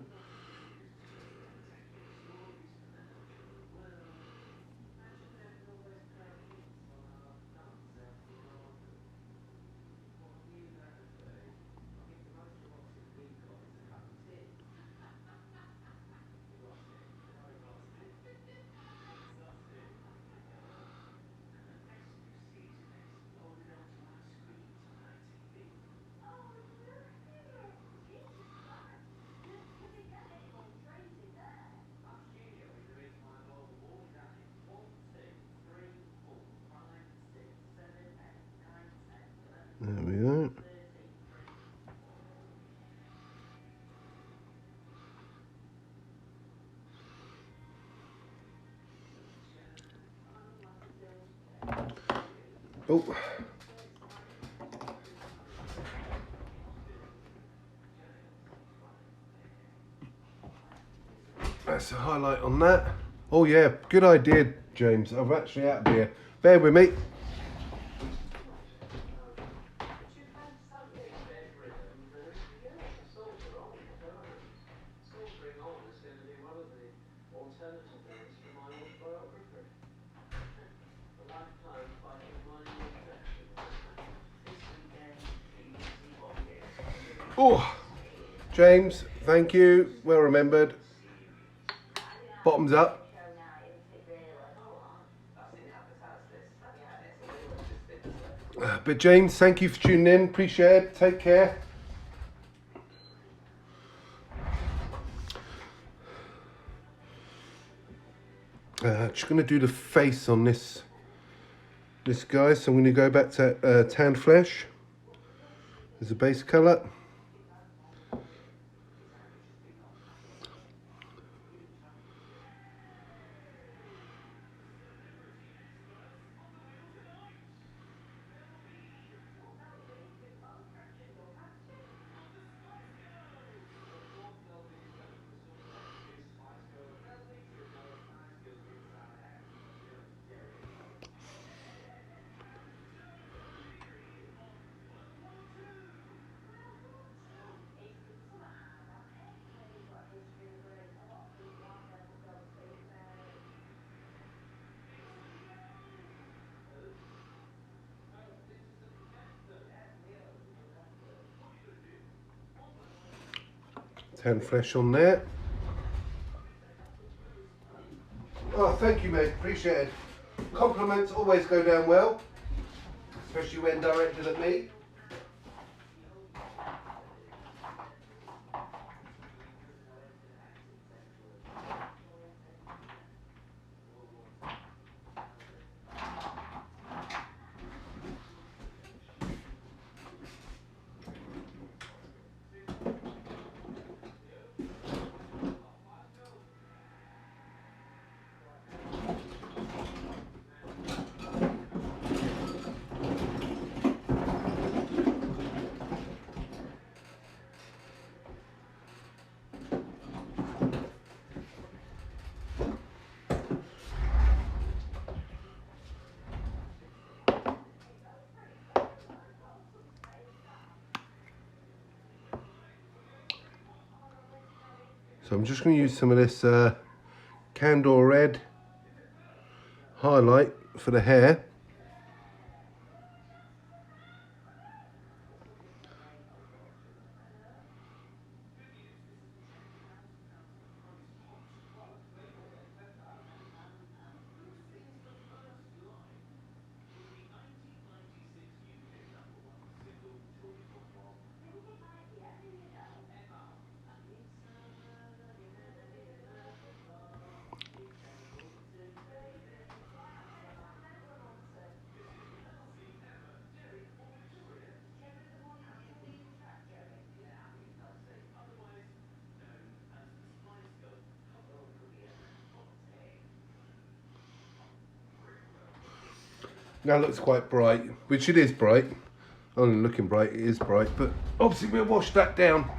There we go. Oh. That's a highlight on that. Oh yeah, good idea, James. I've actually out of here. Bear with me. Oh, James, thank you. Well remembered. Bottoms up. But James, thank you for tuning in. Appreciate it. Take care. Just going to do the face on this guy. So I'm going to go back to tan flesh as a base colour. tan flesh on there. Oh, thank you, mate. Appreciate it. Compliments always go down well, especially when directed at me. So I'm just going to use some of this Candor Red highlight for the hair. Now it looks quite bright, which it is bright. Only looking bright, it is bright, but obviously we'll wash that down.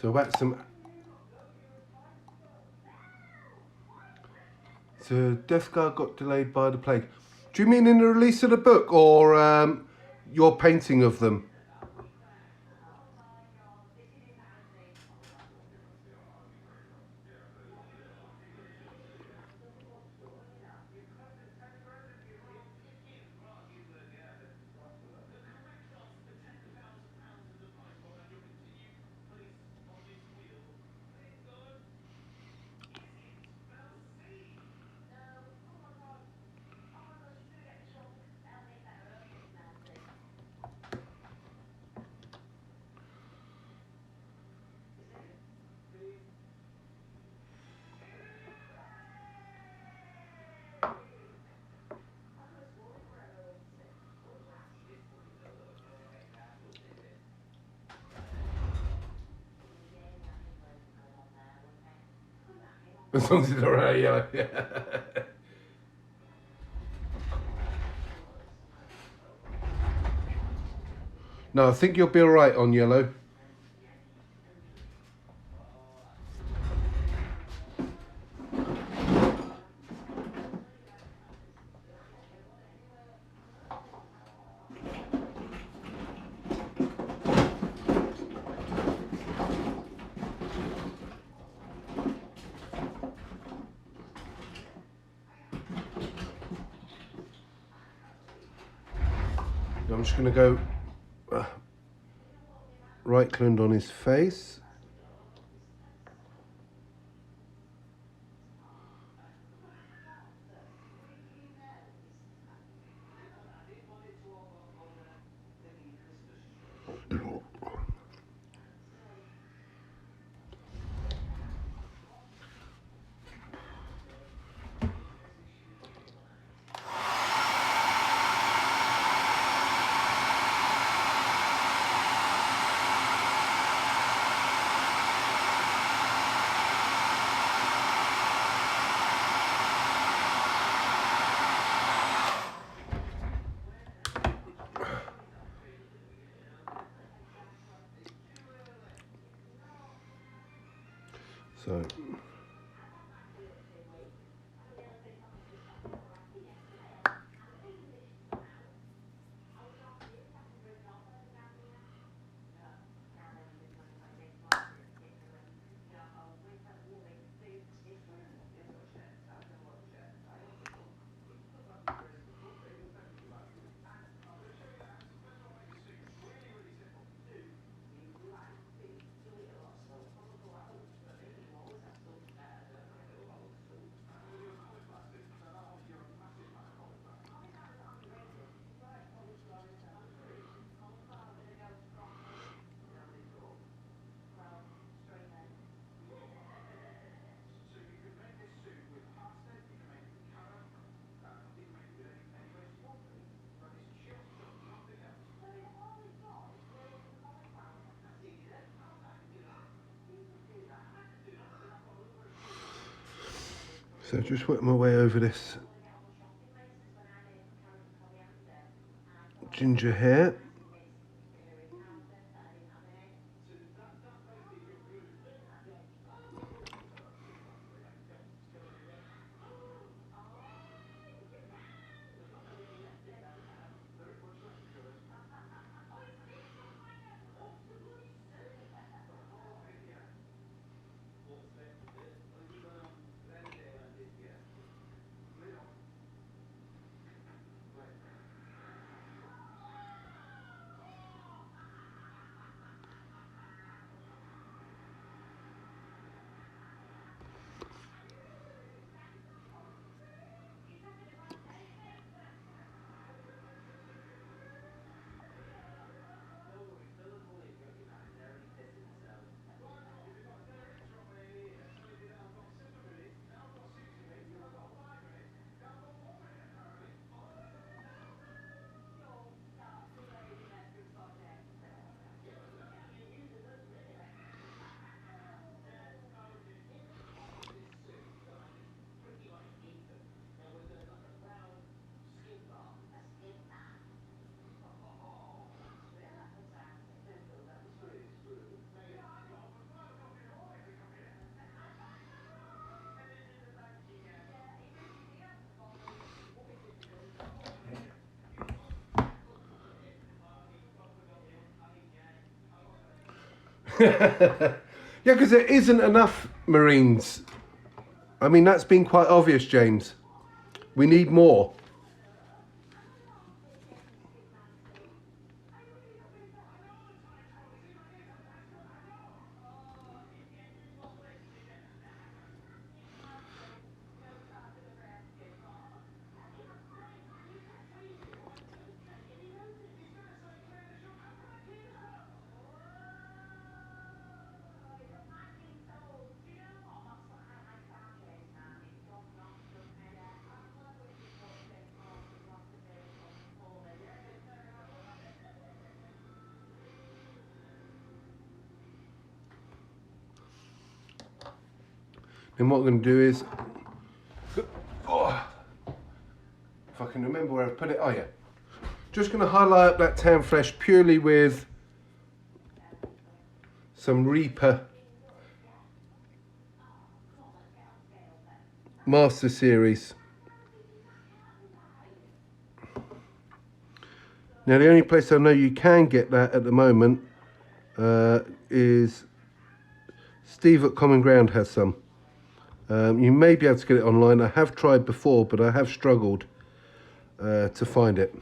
So that's some. So Death Guard got delayed by the plague. Do you mean in the release of the book or your painting of them? As long as it's alright, yellow. No, I think you'll be alright on yellow. I'm just going to go right cleaned on his face. So. So just work my way over this ginger hair. Yeah, because there isn't enough Marines. I mean, that's been quite obvious, James. We need more. And what I'm going to do is, oh, if I can remember where I've put it, oh yeah. Just going to highlight up that tan flesh purely with some Reaper Master Series. Now the only place I know you can get that at the moment is Steve at Common Ground has some. You may be able to get it online. I have tried before, but I have struggled to find it.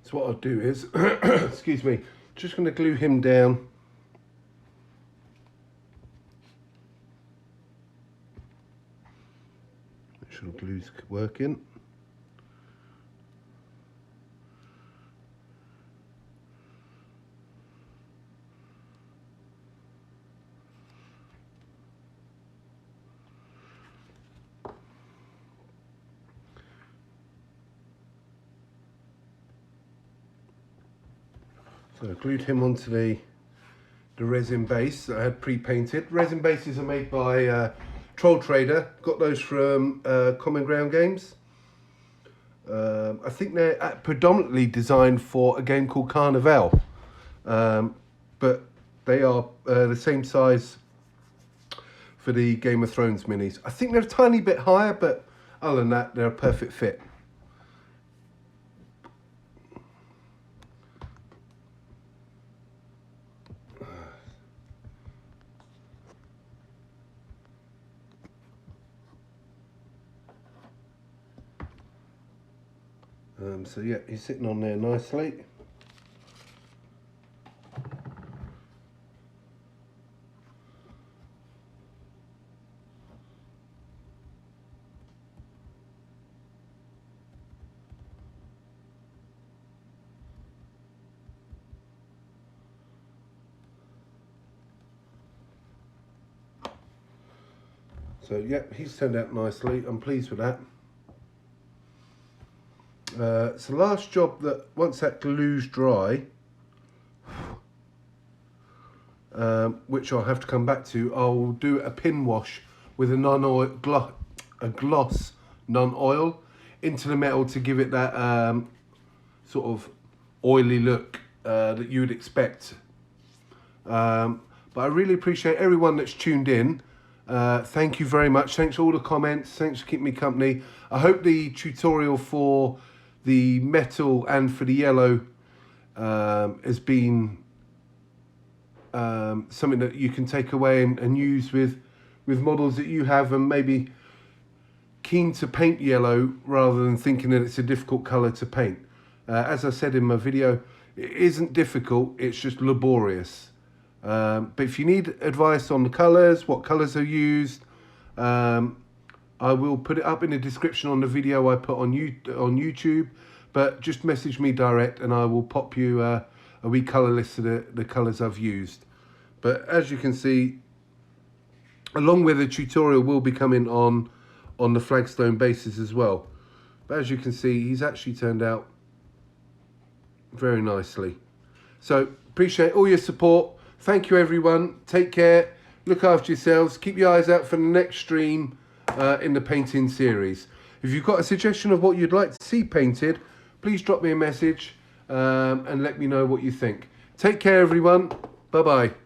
So what I'll do is, excuse me, just going to glue him down. Make sure the glue's working. So I glued him onto the resin base that I had pre-painted. Resin bases are made by Troll Trader. Got those from Common Ground Games. I think they're predominantly designed for a game called Carnival, but they are the same size for the Game of Thrones minis. I think they're a tiny bit higher, but other than that, they're a perfect fit. So yeah, he's sitting on there nicely. So yeah, he's turned out nicely. I'm pleased with that. So last job, that once that glue's dry, which I'll have to come back to, I'll do a pin wash with a gloss non-oil into the metal to give it that sort of oily look that you would expect. But I really appreciate everyone that's tuned in. Thank you very much. Thanks for all the comments. Thanks for keeping me company. I hope the tutorial for the metal and for the yellow has been something that you can take away and use with models that you have, and maybe keen to paint yellow rather than thinking that it's a difficult colour to paint. As I said in my video, it isn't difficult, it's just laborious. But if you need advice on the colours, what colours are used, I will put it up in the description on the video I put on YouTube, but just message me direct and I will pop you a wee colour list of the colours I've used. But as you can see, along with the tutorial will be coming on the flagstone bases as well. But as you can see, he's actually turned out very nicely. So appreciate all your support. Thank you everyone. Take care. Look after yourselves. Keep your eyes out for the next stream in the painting series. If you've got a suggestion of what you'd like to see painted, please drop me a message and let me know what you think. Take care everyone. Bye bye.